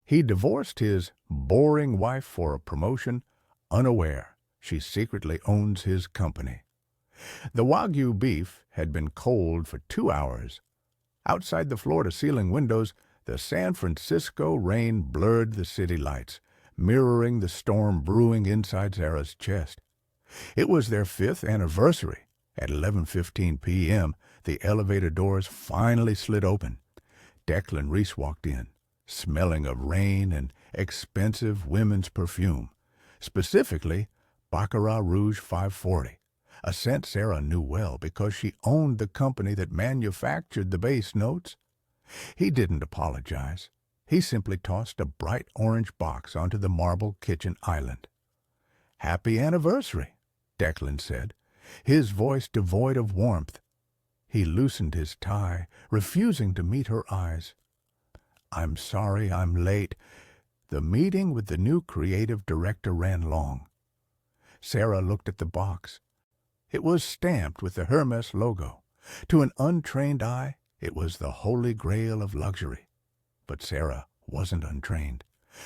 He divorced his boring wife for a promotion, unaware she secretly owns his company. The Wagyu beef had been cold for 2 hours. Outside the floor-to-ceiling windows, the San Francisco rain blurred the city lights, mirroring the storm brewing inside Sarah's chest. It was their 5th anniversary. At 11:15 p.m., the elevator doors finally slid open. Declan Reese walked in, smelling of rain and expensive women's perfume, specifically Baccarat Rouge 540, a scent Sarah knew well because she owned the company that manufactured the bass notes. He didn't apologize. He simply tossed a bright orange box onto the marble kitchen island. "Happy anniversary," Declan said, his voice devoid of warmth. He loosened his tie, refusing to meet her eyes. "I'm sorry I'm late. The meeting with the new creative director ran long." Sarah looked at the box. It was stamped with the Hermes logo. To an untrained eye, it was the holy grail of luxury. But Sarah wasn't untrained.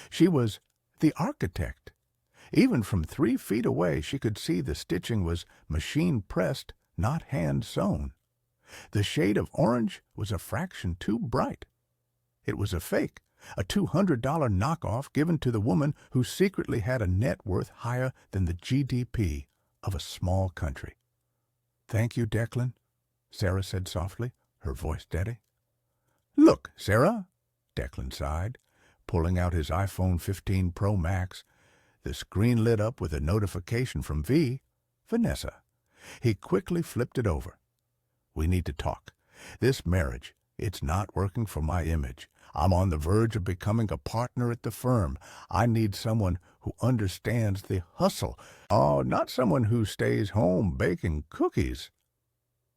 She was the architect. Even from 3 feet away, she could see the stitching was machine-pressed, not hand-sewn. The shade of orange was a fraction too bright. It was a fake, a $200 knockoff given to the woman who secretly had a net worth higher than the GDP of a small country. "Thank you, Declan," Sarah said softly, her voice steady. "Look, Sarah," Declan sighed, pulling out his iPhone 15 Pro Max. The screen lit up with a notification from Vanessa. He quickly flipped it over. "We need to talk. This marriage, it's not working for my image. I'm on the verge of becoming a partner at the firm. I need someone who understands the hustle. Oh, not someone who stays home baking cookies."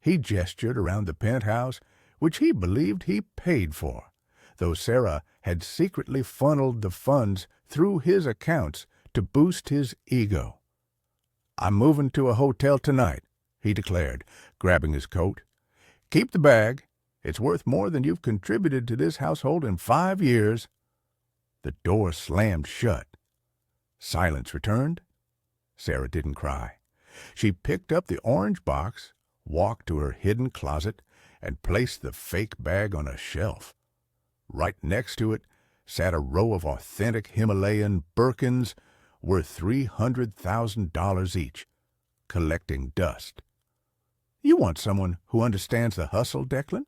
He gestured around the penthouse, which he believed he paid for, though Sarah had secretly funneled the funds through his accounts to boost his ego. "I'm moving to a hotel tonight," he declared, grabbing his coat. "Keep the bag. It's worth more than you've contributed to this household in 5 years. The door slammed shut. Silence returned. Sarah didn't cry. She picked up the orange box, walked to her hidden closet, and placed the fake bag on a shelf. Right next to it sat a row of authentic Himalayan Birkins worth $300,000 each, collecting dust. "You want someone who understands the hustle, Declan?"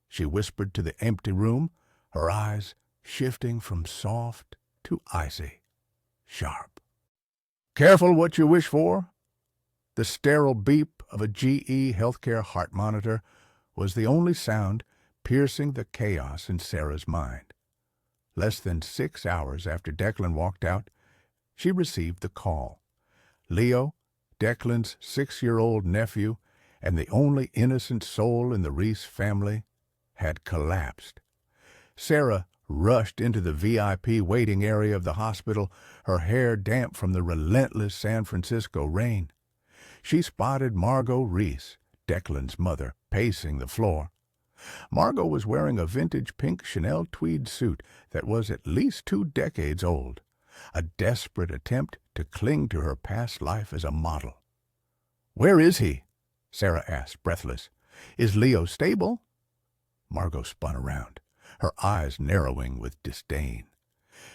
she whispered to the empty room, her eyes shifting from soft to icy, sharp. "Careful what you wish for." The sterile beep of a GE healthcare heart monitor was the only sound piercing the chaos in Sarah's mind. Less than 6 hours after Declan walked out, she received the call. Leo, Declan's 6-year-old nephew and the only innocent soul in the Reese family, had collapsed. Sarah rushed into the VIP waiting area of the hospital, her hair damp from the relentless San Francisco rain. She spotted Margot Reese, Declan's mother, pacing the floor. Margot was wearing a vintage pink Chanel tweed suit that was at least 2 decades old, a desperate attempt to cling to her past life as a model. "Where is he?" Sarah asked, breathless. "Is Leo stable?" Margot spun around, her eyes narrowing with disdain.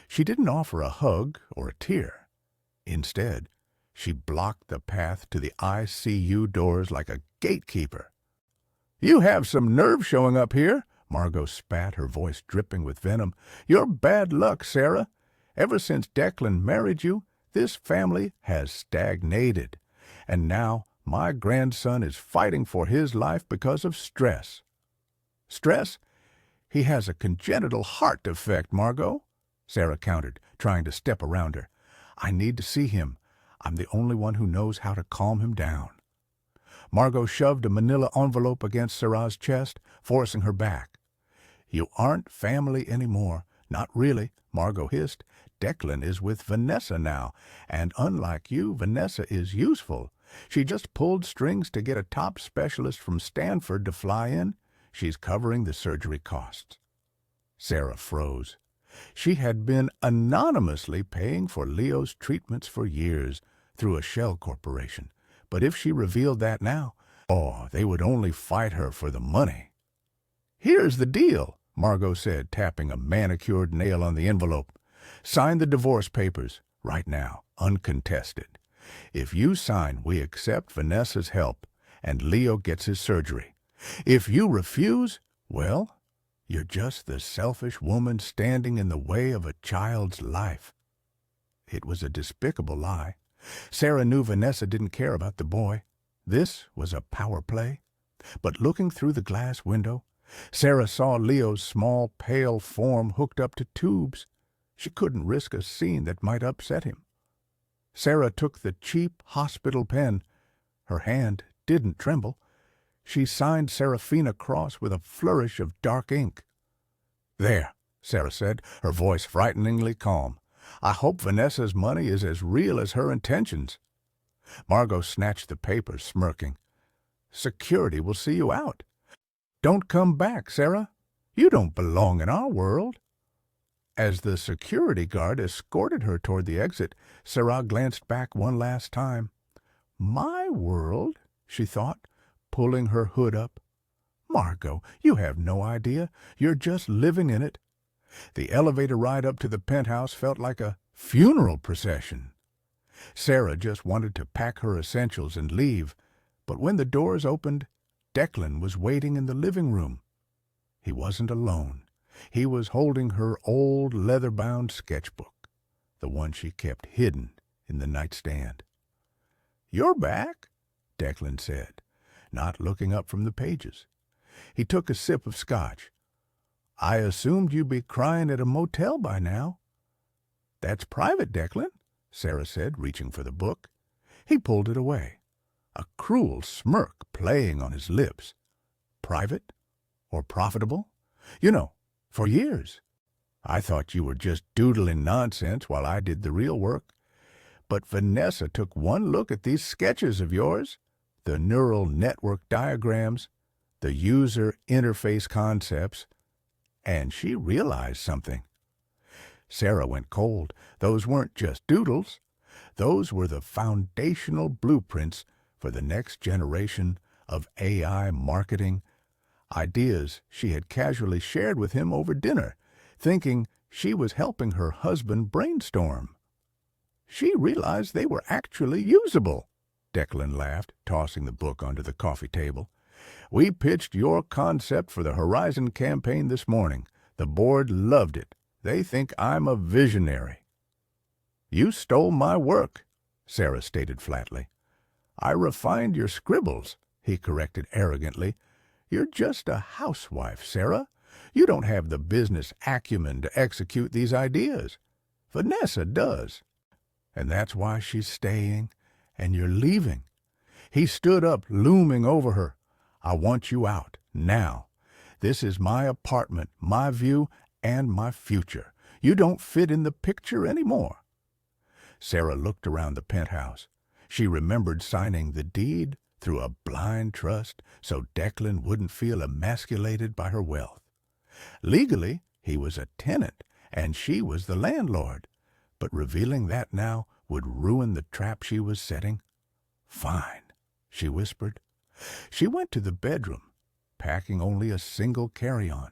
She didn't offer a hug or a tear. Instead, she blocked the path to the ICU doors like a gatekeeper. "You have some nerve showing up here," Margot spat, her voice dripping with venom. "You're bad luck, Sarah. Ever since Declan married you, this family has stagnated. And now my grandson is fighting for his life because of stress." "Stress? He has a congenital heart defect, Margot," Sarah countered, trying to step around her. "I need to see him. I'm the only one who knows how to calm him down." Margot shoved a manila envelope against Sarah's chest, forcing her back. "You aren't family anymore. Not really," Margot hissed. "Declan is with Vanessa now, and unlike you, Vanessa is useful. She just pulled strings to get a top specialist from Stanford to fly in. She's covering the surgery costs." Sarah froze. She had been anonymously paying for Leo's treatments for years through a shell corporation, but if she revealed that now, they would only fight her for the money. "Here's the deal," Margot said, tapping a manicured nail on the envelope. "Sign the divorce papers, right now, uncontested. If you sign, we accept Vanessa's help, and Leo gets his surgery. If you refuse, well, you're just the selfish woman standing in the way of a child's life." It was a despicable lie. Sarah knew Vanessa didn't care about the boy. This was a power play. But looking through the glass window, Sarah saw Leo's small, pale form hooked up to tubes. She couldn't risk a scene that might upset him. Sarah took the cheap hospital pen. Her hand didn't tremble. She signed Seraphina Cross with a flourish of dark ink. "There," Sarah said, her voice frighteningly calm. "I hope Vanessa's money is as real as her intentions." Margot snatched the paper, smirking. "Security will see you out. Don't come back, Sarah. You don't belong in our world." As the security guard escorted her toward the exit, Sarah glanced back one last time. "My world," she thought, pulling her hood up. "Margot, you have no idea. You're just living in it." The elevator ride up to the penthouse felt like a funeral procession. Sarah just wanted to pack her essentials and leave, but when the doors opened, Declan was waiting in the living room. He wasn't alone. He was holding her old leather-bound sketchbook, the one she kept hidden in the nightstand. "You're back," Declan said, not looking up from the pages. He took a sip of scotch. "I assumed you'd be crying at a motel by now." "That's private, Declan," Sarah said, reaching for the book. He pulled it away, a cruel smirk playing on his lips. "Private? Or profitable? You know, for years. I thought you were just doodling nonsense while I did the real work. But Vanessa took one look at these sketches of yours, the neural network diagrams, the user interface concepts, and she realized something." Sarah went cold. Those weren't just doodles. Those were the foundational blueprints for the next generation of AI marketing, ideas she had casually shared with him over dinner, thinking she was helping her husband brainstorm. She realized they were actually usable. Declan laughed, tossing the book onto the coffee table. "We pitched your concept for the Horizon campaign this morning. The board loved it. They think I'm a visionary." "You stole my work," Sarah stated flatly. "I refined your scribbles," he corrected arrogantly. "You're just a housewife, Sarah. You don't have the business acumen to execute these ideas. Vanessa does. And that's why she's staying, and you're leaving." He stood up, looming over her. "I want you out, now. This is my apartment, my view, and my future. You don't fit in the picture anymore." Sarah looked around the penthouse. She remembered signing the deed through a blind trust so Declan wouldn't feel emasculated by her wealth. Legally, he was a tenant, and she was the landlord, but revealing that now would ruin the trap she was setting. "Fine," she whispered. She went to the bedroom, packing only a single carry-on.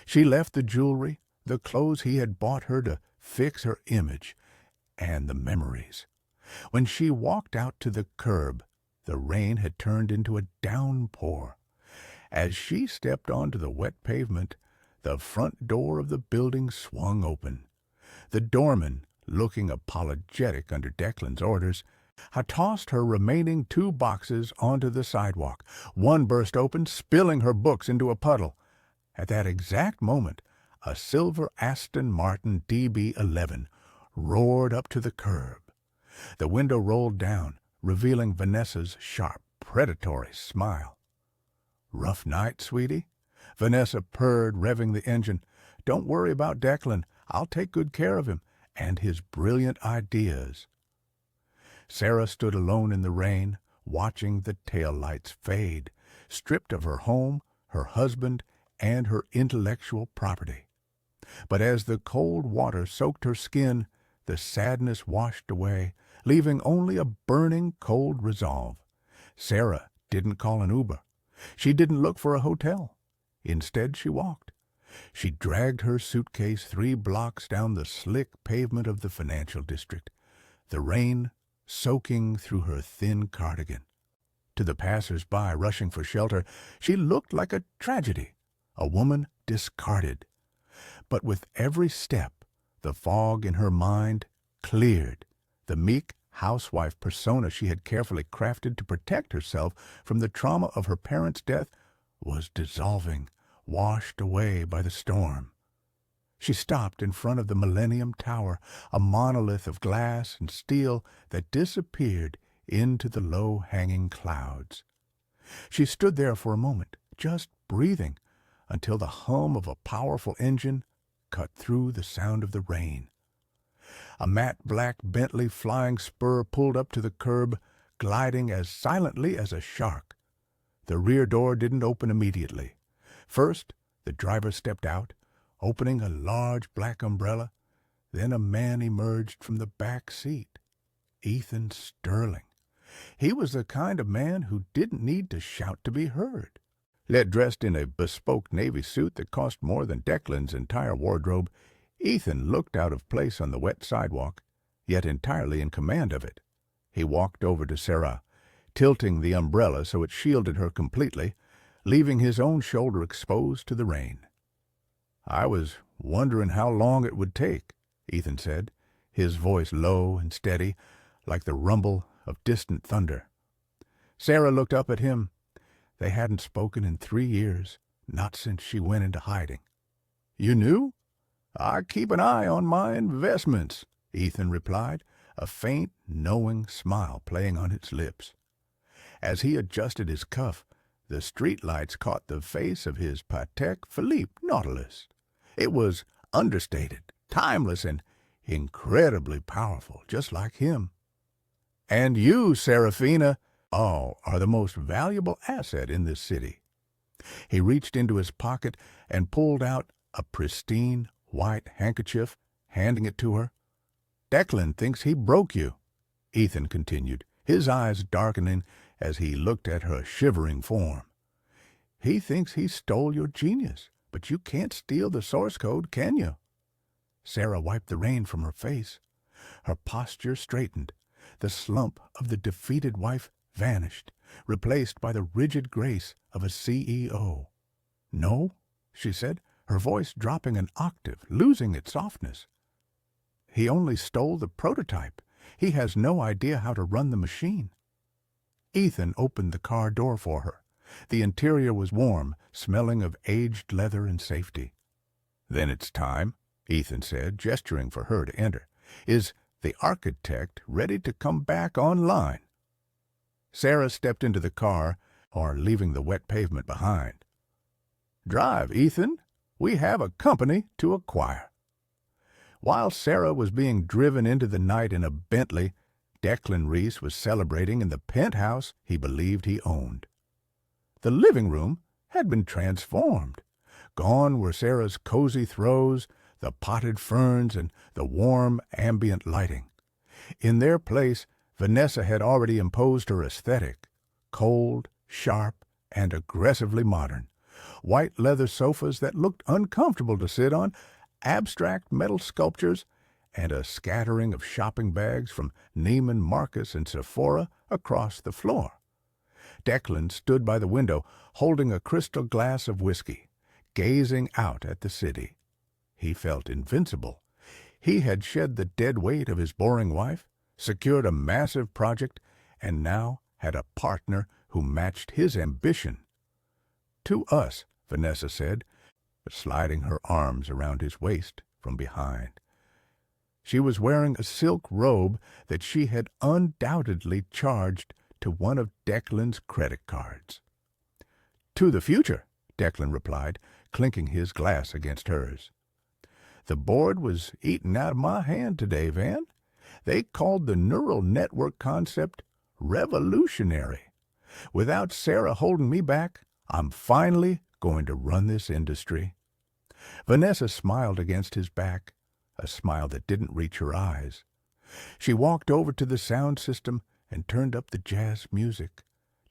She left the jewelry, the clothes he had bought her to fix her image, and the memories. When she walked out to the curb, the rain had turned into a downpour. As she stepped onto the wet pavement, the front door of the building swung open. The doorman, looking apologetic under Declan's orders, had tossed her remaining 2 boxes onto the sidewalk. One burst open, spilling her books into a puddle. At that exact moment, a silver Aston Martin DB11 roared up to the curb. The window rolled down, revealing Vanessa's sharp, predatory smile. "Rough night, sweetie?" Vanessa purred, revving the engine. "Don't worry about Declan. I'll take good care of him and his brilliant ideas." Sarah stood alone in the rain, watching the taillights fade, stripped of her home, her husband, and her intellectual property. But as the cold water soaked her skin, the sadness washed away, leaving only a burning cold resolve. Sarah didn't call an Uber. She didn't look for a hotel. Instead, she walked. She dragged her suitcase 3 blocks down the slick pavement of the financial district, the rain soaking through her thin cardigan. To the passers-by rushing for shelter, she looked like a tragedy, a woman discarded. But with every step, the fog in her mind cleared. The meek housewife persona she had carefully crafted to protect herself from the trauma of her parents' death was dissolving, washed away by the storm. She stopped in front of the Millennium Tower, a monolith of glass and steel that disappeared into the low-hanging clouds. She stood there for a moment, just breathing, until the hum of a powerful engine cut through the sound of the rain. A matte black Bentley flying spur pulled up to the curb, gliding as silently as a shark. The rear door didn't open immediately. First, the driver stepped out, opening a large black umbrella. Then a man emerged from the back seat. Ethan Sterling. He was the kind of man who didn't need to shout to be heard. Yet dressed in a bespoke Navy suit that cost more than Declan's entire wardrobe, Ethan looked out of place on the wet sidewalk, yet entirely in command of it. He walked over to Sarah, tilting the umbrella so it shielded her completely, leaving his own shoulder exposed to the rain. "I was wondering how long it would take," Ethan said, his voice low and steady, like the rumble of distant thunder. Sarah looked up at him. They hadn't spoken in 3 years, not since she went into hiding. "You knew?" "I keep an eye on my investments," Ethan replied, a faint, knowing smile playing on his lips. As he adjusted his cuff, the streetlights caught the face of his Patek Philippe Nautilus. It was understated, timeless, and incredibly powerful, just like him. "And you, Serafina, all are the most valuable asset in this city." He reached into his pocket and pulled out a pristine white handkerchief, handing it to her. "Declan thinks he broke you," Ethan continued, his eyes darkening as he looked at her shivering form. "He thinks he stole your genius, but you can't steal the source code, can you?" Sarah wiped the rain from her face. Her posture straightened. The slump of the defeated wife vanished, replaced by the rigid grace of a CEO. "No," she said, her voice dropping an octave, losing its softness. "He only stole the prototype. He has no idea how to run the machine." Ethan opened the car door for her. The interior was warm, smelling of aged leather and safety. "Then it's time," Ethan said, gesturing for her to enter. "Is the architect ready to come back online?" Sarah stepped into the car, or leaving the wet pavement behind. "Drive, Ethan. We have a company to acquire." While Sarah was being driven into the night in a Bentley, Declan Reese was celebrating in the penthouse he believed he owned. The living room had been transformed. Gone were Sarah's cozy throws, the potted ferns, and the warm ambient lighting. In their place, Vanessa had already imposed her aesthetic, cold, sharp, and aggressively modern. White leather sofas that looked uncomfortable to sit on, abstract metal sculptures, and a scattering of shopping bags from Neiman Marcus and Sephora across the floor. Declan stood by the window, holding a crystal glass of whiskey, gazing out at the city. He felt invincible. He had shed the dead weight of his boring wife, secured a massive project, and now had a partner who matched his ambition. "To us," Vanessa said, sliding her arms around his waist from behind. She was wearing a silk robe that she had undoubtedly charged to one of Declan's credit cards. "To the future," Declan replied, clinking his glass against hers. "The board was eating out of my hand today, Van. They called the neural network concept revolutionary. Without Sarah holding me back, I'm finally going to run this industry." Vanessa smiled against his back, a smile that didn't reach her eyes. She walked over to the sound system and turned up the jazz music,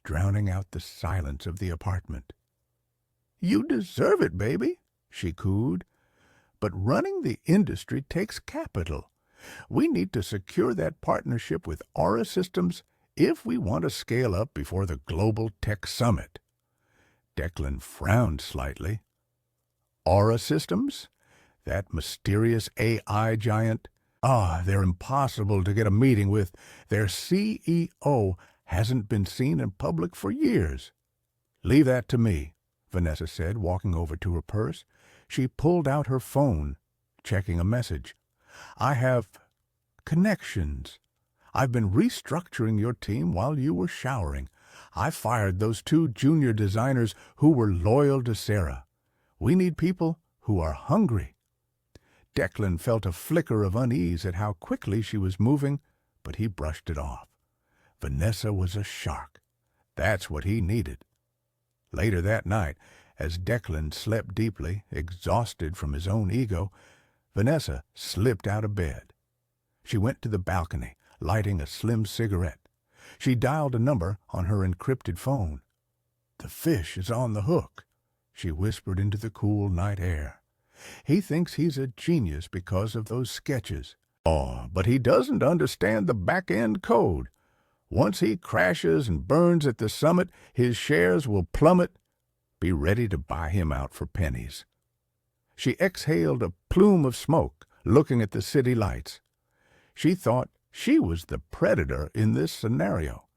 drowning out the silence of the apartment. "You deserve it, baby," she cooed. "But running the industry takes capital. We need to secure that partnership with Aura Systems if we want to scale up before the Global Tech Summit." Declan frowned slightly. Aura Systems? That mysterious AI giant? They're impossible to get a meeting with. Their CEO hasn't been seen in public for years. "Leave that to me," Vanessa said, walking over to her purse. She pulled out her phone, checking a message. "I have connections. I've been restructuring your team while you were showering. I fired those 2 junior designers who were loyal to Sarah. We need people who are hungry." Declan felt a flicker of unease at how quickly she was moving, but he brushed it off. Vanessa was a shark. That's what he needed. Later that night, as Declan slept deeply, exhausted from his own ego, Vanessa slipped out of bed. She went to the balcony, lighting a slim cigarette. She dialed a number on her encrypted phone. "The fish is on the hook," she whispered into the cool night air. "He thinks he's a genius because of those sketches. Oh, but he doesn't understand the back-end code. Once he crashes and burns at the summit, his shares will plummet. Be ready to buy him out for pennies." She exhaled a plume of smoke, looking at the city lights. She thought she was the predator in this scenario.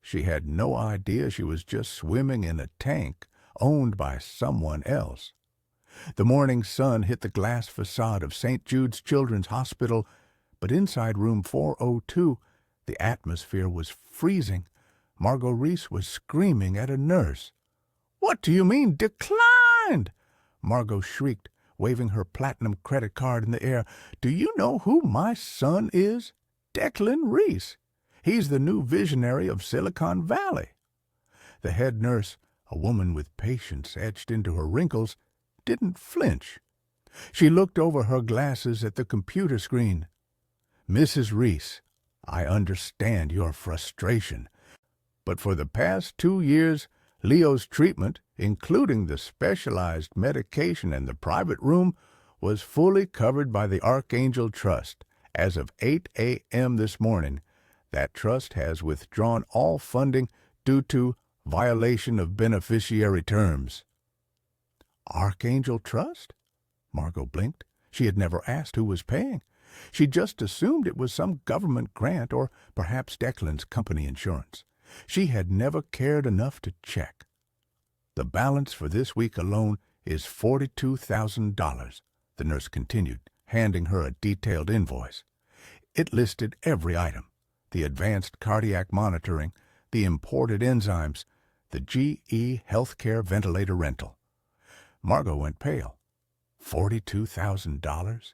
She had no idea she was just swimming in a tank owned by someone else. The morning sun hit the glass facade of St. Jude's Children's Hospital, but inside room 402, the atmosphere was freezing. Margot Reese was screaming at a nurse. "What do you mean, declined?" Margot shrieked, waving her platinum credit card in the air. "Do you know who my son is? Declan Reese. He's the new visionary of Silicon Valley." The head nurse, a woman with patience etched into her wrinkles, didn't flinch. She looked over her glasses at the computer screen. "Mrs. Reese, I understand your frustration, but for the past 2 years, Leo's treatment, including the specialized medication and the private room, was fully covered by the Archangel Trust. As of 8 a.m. this morning, that trust has withdrawn all funding due to violation of beneficiary terms." "Archangel Trust?" Margot blinked. She had never asked who was paying. She just assumed it was some government grant or perhaps Declan's company insurance. She had never cared enough to check. "The balance for this week alone is $42,000, the nurse continued, handing her a detailed invoice. It listed every item: the advanced cardiac monitoring, the imported enzymes, the GE healthcare ventilator rental. Margot went pale. $42,000?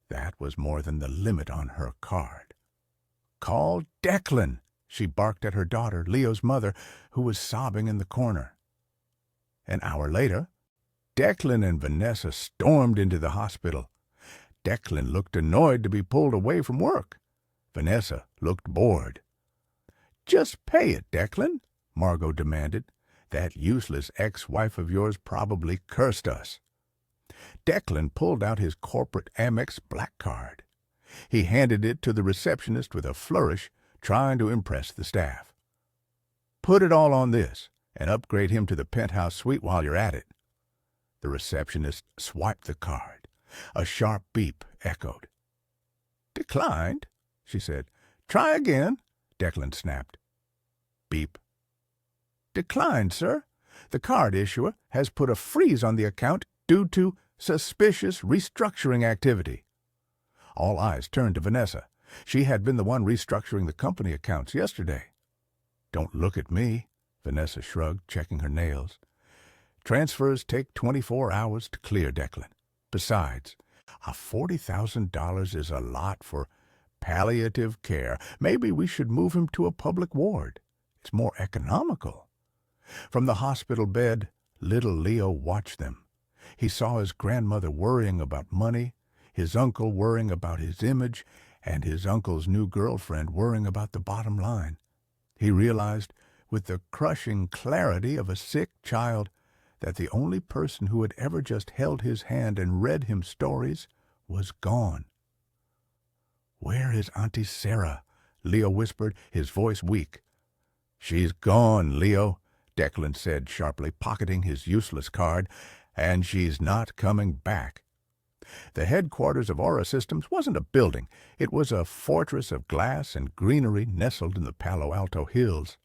That was more than the limit on her card. "Call Declan," she barked at her daughter, Leo's mother, who was sobbing in the corner. An hour later, Declan and Vanessa stormed into the hospital. Declan looked annoyed to be pulled away from work. Vanessa looked bored. "Just pay it, Declan," Margot demanded. "That useless ex-wife of yours probably cursed us." Declan pulled out his corporate Amex black card. He handed it to the receptionist with a flourish, trying to impress the staff. "Put it all on this, and upgrade him to the penthouse suite while you're at it." The receptionist swiped the card. A sharp beep echoed. "Declined," she said. "Try again," Declan snapped. Beep. "Declined, sir. The card issuer has put a freeze on the account due to suspicious restructuring activity." All eyes turned to Vanessa. She had been the one restructuring the company accounts yesterday. "Don't look at me," Vanessa shrugged, checking her nails. "Transfers take 24 hours to clear, Declan. Besides, $40,000 is a lot for palliative care. Maybe we should move him to a public ward. It's more economical." From the hospital bed, little Leo watched them. He saw his grandmother worrying about money, his uncle worrying about his image, and his uncle's new girlfriend worrying about the bottom line. He realized, with the crushing clarity of a sick child, that the only person who had ever just held his hand and read him stories was gone. "Where is Auntie Sarah?" Leo whispered, his voice weak. "She's gone, Leo," Declan said sharply, pocketing his useless card, "and she's not coming back." The headquarters of Aura Systems wasn't a building. It was a fortress of glass and greenery nestled in the Palo Alto hills.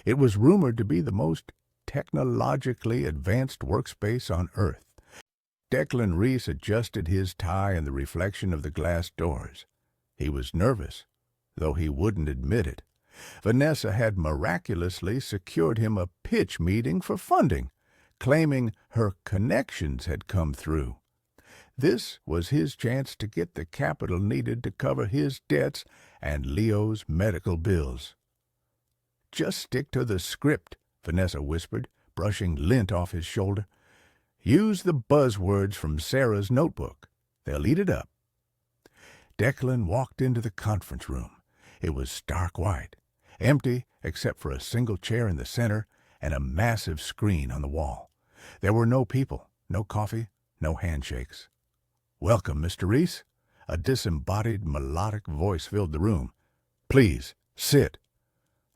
It was rumored to be the most technologically advanced workspace on Earth. Declan Reese adjusted his tie in the reflection of the glass doors. He was nervous, though he wouldn't admit it. Vanessa had miraculously secured him a pitch meeting for funding, claiming her connections had come through. This was his chance to get the capital needed to cover his debts and Leo's medical bills. "Just stick to the script," Vanessa whispered, brushing lint off his shoulder. "Use the buzzwords from Sarah's notebook. They'll eat it up." Declan walked into the conference room. It was stark white, empty except for a single chair in the center and a massive screen on the wall. There were no people, no coffee, no handshakes. "Welcome, Mr. Reese." A disembodied, melodic voice filled the room. "Please, sit."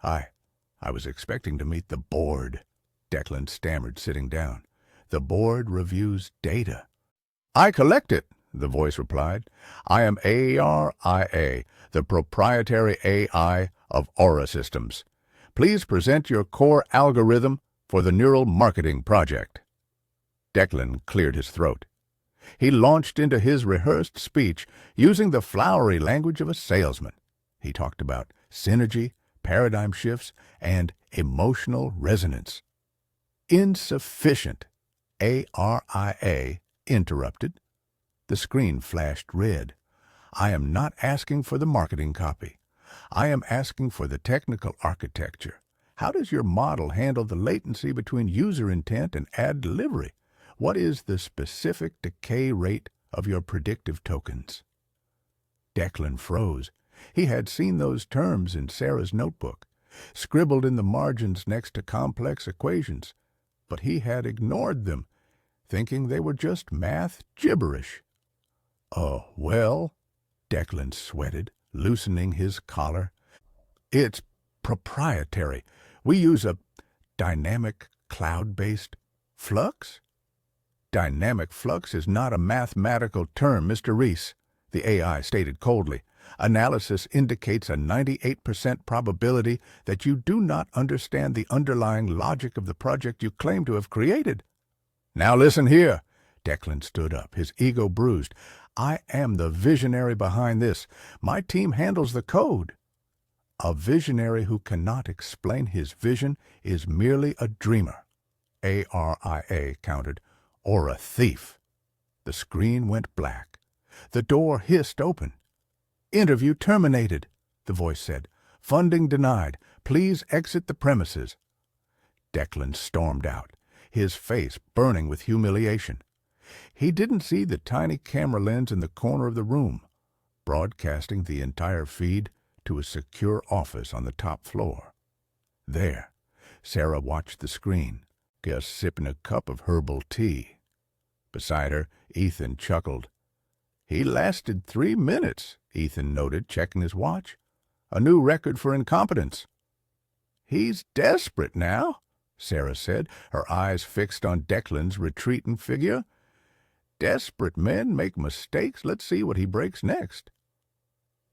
I was expecting to meet the board," Declan stammered, sitting down. "The board reviews data." "I collect it," the voice replied. "I am ARIA, the proprietary AI of Aura Systems. Please present your core algorithm for the neural marketing project." Declan cleared his throat. He launched into his rehearsed speech using the flowery language of a salesman. He talked about synergy, paradigm shifts, and emotional resonance. "Insufficient," ARIA interrupted. The screen flashed red. "I am not asking for the marketing copy. I am asking for the technical architecture. How does your model handle the latency between user intent and ad delivery? What is the specific decay rate of your predictive tokens?" Declan froze. He had seen those terms in Sarah's notebook, scribbled in the margins next to complex equations, but he had ignored them, thinking they were just math gibberish. "Oh, well," Declan sweated, loosening his collar. "It's proprietary. We use a dynamic cloud-based flux." "Dynamic flux is not a mathematical term, Mr. Reese," the AI stated coldly. "Analysis indicates a 98% probability that you do not understand the underlying logic of the project you claim to have created." "Now listen here." Declan stood up, his ego bruised. "I am the visionary behind this. My team handles the code." "A visionary who cannot explain his vision is merely a dreamer," ARIA countered, "or a thief." The screen went black. The door hissed open. "Interview terminated," the voice said. "Funding denied. Please exit the premises." Declan stormed out, his face burning with humiliation. He didn't see the tiny camera lens in the corner of the room, broadcasting the entire feed to a secure office on the top floor. There, Sarah watched the screen, just sipping a cup of herbal tea. Beside her, Ethan chuckled. "He lasted 3 minutes," Ethan noted, checking his watch. "A new record for incompetence." "He's desperate now," Sarah said, her eyes fixed on Declan's retreating figure. "Desperate men make mistakes. Let's see what he breaks next."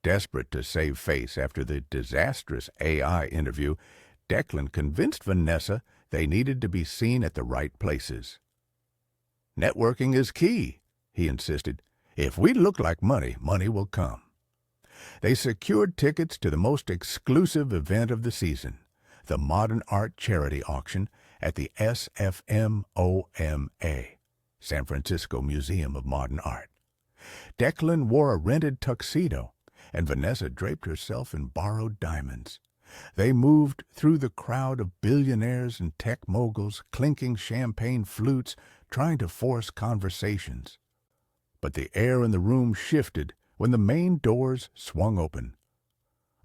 Desperate to save face after the disastrous AI interview, Declan convinced Vanessa they needed to be seen at the right places. "Networking is key," he insisted. "If we look like money, money will come." They secured tickets to the most exclusive event of the season, the Modern Art Charity Auction at the SFMOMA, San Francisco Museum of Modern Art. Declan wore a rented tuxedo, and Vanessa draped herself in borrowed diamonds. They moved through the crowd of billionaires and tech moguls, clinking champagne flutes, trying to force conversations. But the air in the room shifted when the main doors swung open.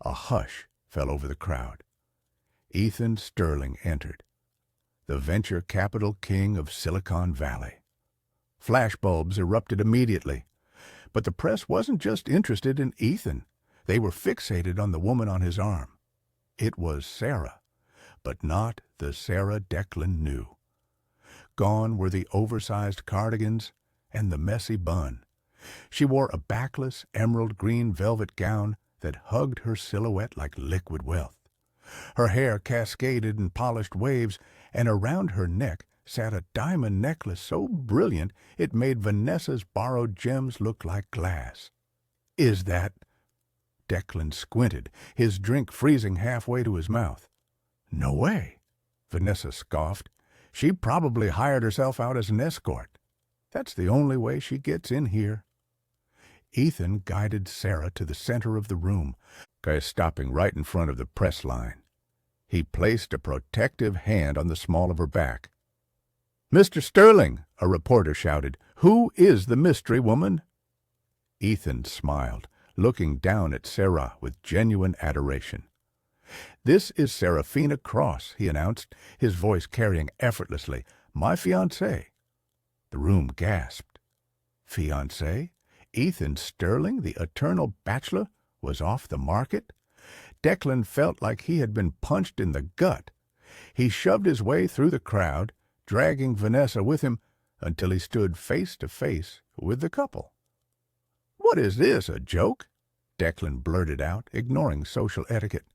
A hush fell over the crowd. Ethan Sterling entered, the venture capital king of Silicon Valley. Flashbulbs erupted immediately. But the press wasn't just interested in Ethan. They were fixated on the woman on his arm. It was Sarah, but not the Sarah Declan knew. Gone were the oversized cardigans and the messy bun. She wore a backless emerald green velvet gown that hugged her silhouette like liquid wealth. Her hair cascaded in polished waves, and around her neck sat a diamond necklace so brilliant it made Vanessa's borrowed gems look like glass. "Is that—" Declan squinted, his drink freezing halfway to his mouth. "No way," Vanessa scoffed. "She probably hired herself out as an escort. That's the only way she gets in here." Ethan guided Sarah to the center of the room, stopping right in front of the press line. He placed a protective hand on the small of her back. "Mr. Sterling," a reporter shouted, "who is the mystery woman?" Ethan smiled, looking down at Sarah with genuine adoration. "This is Seraphina Cross," he announced, his voice carrying effortlessly. "My fiancée." The room gasped. Fiancé? Ethan Sterling, the eternal bachelor, was off the market? Declan felt like he had been punched in the gut. He shoved his way through the crowd, dragging Vanessa with him, until he stood face to face with the couple. "What is this, a joke?" Declan blurted out, ignoring social etiquette.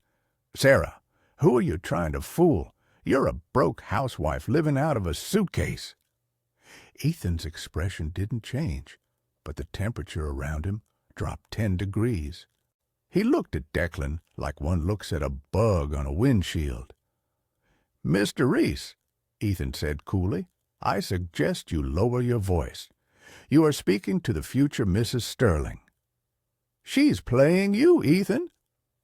"Sarah, who are you trying to fool? You're a broke housewife living out of a suitcase." Ethan's expression didn't change, but the temperature around him dropped 10 degrees. He looked at Declan like one looks at a bug on a windshield. "Mr. Reese," Ethan said coolly, "I suggest you lower your voice. You are speaking to the future Mrs. Sterling." "She's playing you, Ethan."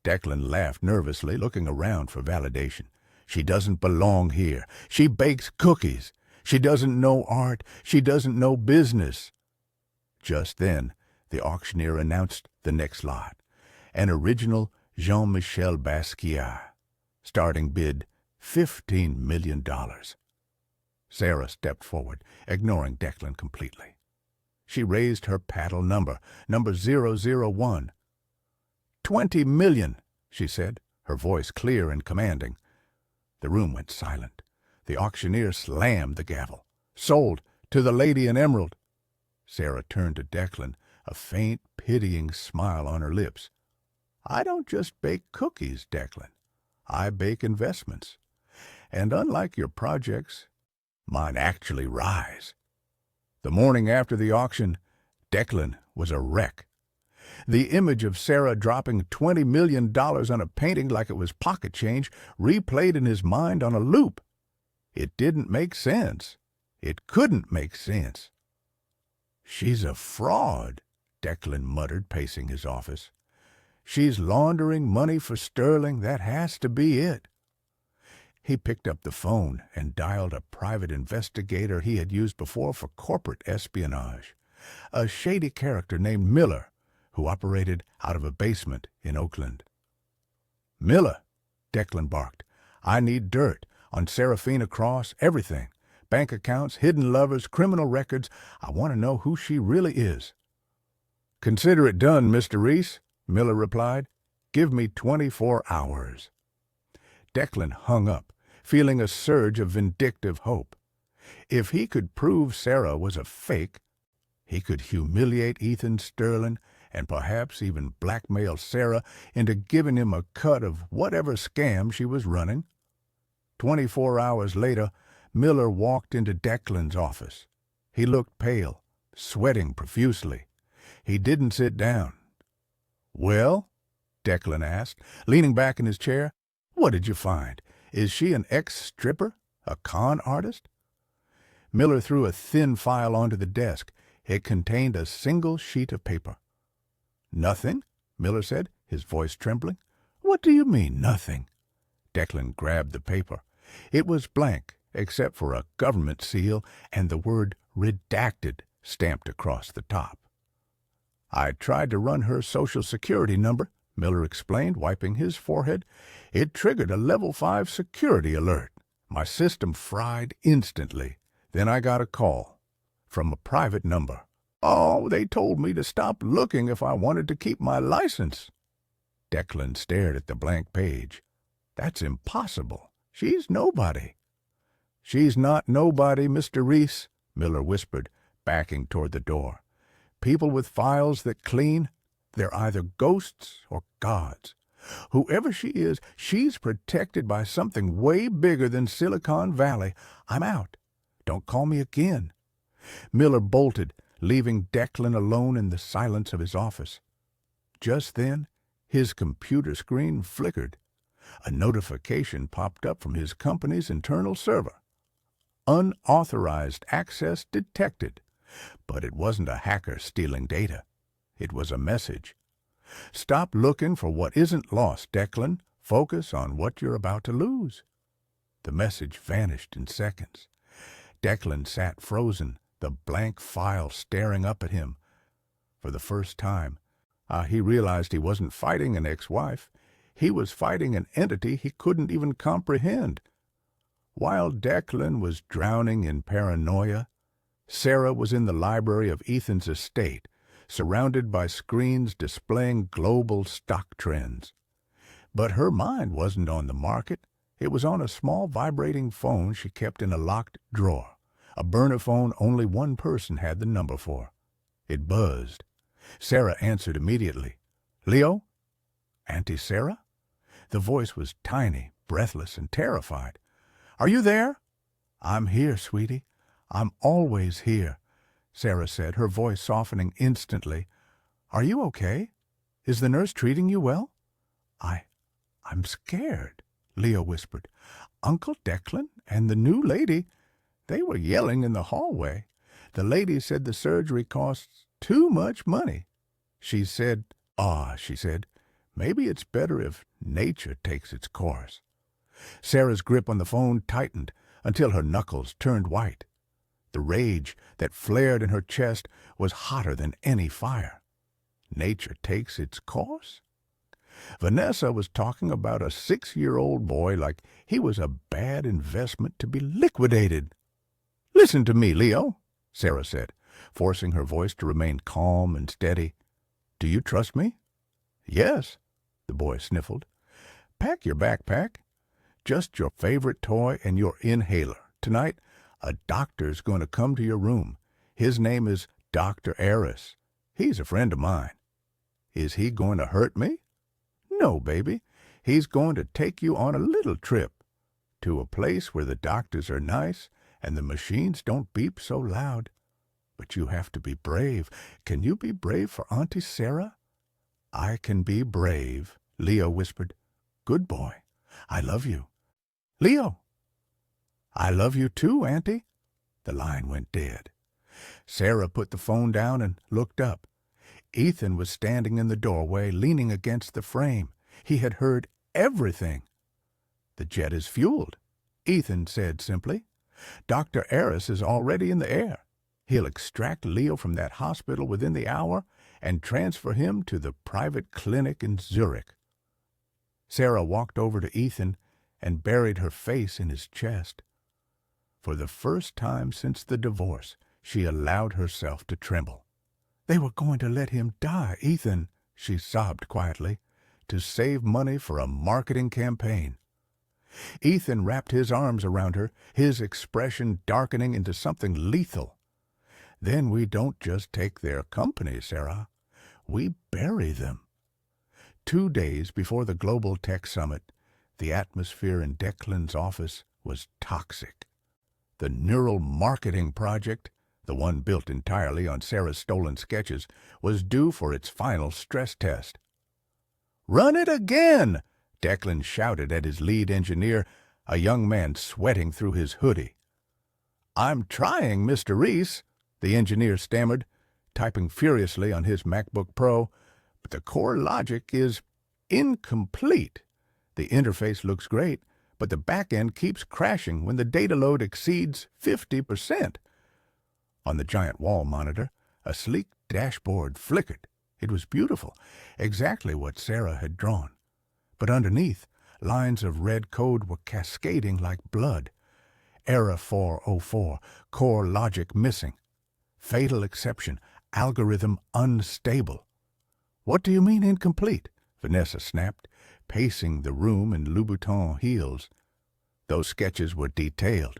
Declan laughed nervously, looking around for validation. "She doesn't belong here. She bakes cookies. She doesn't know art. She doesn't know business." Just then, the auctioneer announced the next lot, an original Jean-Michel Basquiat. Starting bid, $15 million. Sarah stepped forward, ignoring Declan completely. She raised her paddle number 001. "$20 million, she said, her voice clear and commanding. The room went silent. The auctioneer slammed the gavel. "Sold to the lady in emerald." Sarah turned to Declan, a faint, pitying smile on her lips. "I don't just bake cookies, Declan. I bake investments. And unlike your projects, mine actually rise." The morning after the auction, Declan was a wreck. The image of Sarah dropping $20 million on a painting like it was pocket change replayed in his mind on a loop. It didn't make sense. It couldn't make sense. "She's a fraud," Declan muttered, pacing his office. "She's laundering money for Sterling. That has to be it." He picked up the phone and dialed a private investigator he had used before for corporate espionage, a shady character named Miller, who operated out of a basement in Oakland. "Miller," Declan barked, "I need dirt on Seraphina Cross, everything. Bank accounts, hidden lovers, criminal records. I want to know who she really is." "Consider it done, Mr. Reese," Miller replied. "Give me 24 hours." Declan hung up, feeling a surge of vindictive hope. If he could prove Sarah was a fake, he could humiliate Ethan Sterling and perhaps even blackmail Sarah into giving him a cut of whatever scam she was running. 24 hours later, Miller walked into Declan's office. He looked pale, sweating profusely. He didn't sit down. "Well?" Declan asked, leaning back in his chair. "What did you find? Is she an ex-stripper? A con artist?" Miller threw a thin file onto the desk. It contained a single sheet of paper. "Nothing?" Miller said, his voice trembling. "What do you mean, nothing?" Declan grabbed the paper. It was blank, except for a government seal and the word redacted stamped across the top. I tried to run her Social Security number, Miller explained, wiping his forehead. It triggered a level 5 security alert. My system fried instantly. Then I got a call from a private number. Oh, they told me to stop looking if I wanted to keep my license. Declan stared at the blank page. That's impossible. She's nobody. She's not nobody, Mr. Reese, Miller whispered, backing toward the door. People with files that clean, they're either ghosts or gods. Whoever she is, she's protected by something way bigger than Silicon Valley. I'm out. Don't call me again. Miller bolted, leaving Declan alone in the silence of his office. Just then, his computer screen flickered. A notification popped up from his company's internal server. Unauthorized access detected. But it wasn't a hacker stealing data. It was a message. Stop looking for what isn't lost, Declan. Focus on what you're about to lose. The message vanished in seconds. Declan sat frozen, the blank file staring up at him. For the first time, he realized he wasn't fighting an ex-wife. He was fighting an entity he couldn't even comprehend. While Declan was drowning in paranoia, Sarah was in the library of Ethan's estate, surrounded by screens displaying global stock trends. But her mind wasn't on the market. It was on a small vibrating phone she kept in a locked drawer, a burner phone only one person had the number for. It buzzed. Sarah answered immediately. "Leo? Auntie Sarah?" The voice was tiny, breathless, and terrified. "Are you there?" "I'm here, sweetie. I'm always here," Sarah said, her voice softening instantly. "Are you okay? Is the nurse treating you well?" I'm scared," Leo whispered. "Uncle Declan and the new lady, they were yelling in the hallway. The lady said the surgery costs too much money. She said, maybe it's better if nature takes its course." Sarah's grip on the phone tightened until her knuckles turned white. The rage that flared in her chest was hotter than any fire. Nature takes its course? Vanessa was talking about a 6-year-old boy like he was a bad investment to be liquidated. "Listen to me, Leo," Sarah said, forcing her voice to remain calm and steady. "Do you trust me?" "Yes," the boy sniffled. "Pack your backpack. Just your favorite toy and your inhaler. Tonight, a doctor's going to come to your room. His name is Dr. Eris. He's a friend of mine." "Is he going to hurt me?" "No, baby. He's going to take you on a little trip to a place where the doctors are nice and the machines don't beep so loud. But you have to be brave. Can you be brave for Auntie Sarah?" "I can be brave," Leo whispered. "Good boy. I love you." "Leo!" "I love you too, Auntie." The line went dead. Sarah put the phone down and looked up. Ethan was standing in the doorway, leaning against the frame. He had heard everything. "The jet is fueled," Ethan said simply. "Dr. Eris is already in the air. He'll extract Leo from that hospital within the hour and transfer him to the private clinic in Zurich." Sarah walked over to Ethan and buried her face in his chest. For the first time since the divorce, she allowed herself to tremble. "They were going to let him die, Ethan," she sobbed quietly, "to save money for a marketing campaign." Ethan wrapped his arms around her, his expression darkening into something lethal. "Then we don't just take their company, Sarah. We bury them." 2 days before the Global Tech Summit, the atmosphere in Declan's office was toxic. The neural marketing project, the one built entirely on Sarah's stolen sketches, was due for its final stress test. "Run it again!" Declan shouted at his lead engineer, a young man sweating through his hoodie. "I'm trying, Mr. Reese," the engineer stammered, typing furiously on his MacBook Pro, "but the core logic is incomplete. The interface looks great, but the back end keeps crashing when the data load exceeds 50%. On the giant wall monitor, a sleek dashboard flickered. It was beautiful, exactly what Sarah had drawn. But underneath, lines of red code were cascading like blood. Error 404, core logic missing. Fatal exception, algorithm unstable. What do you mean incomplete? Vanessa snapped, pacing the room in Louboutin heels. Those sketches were detailed.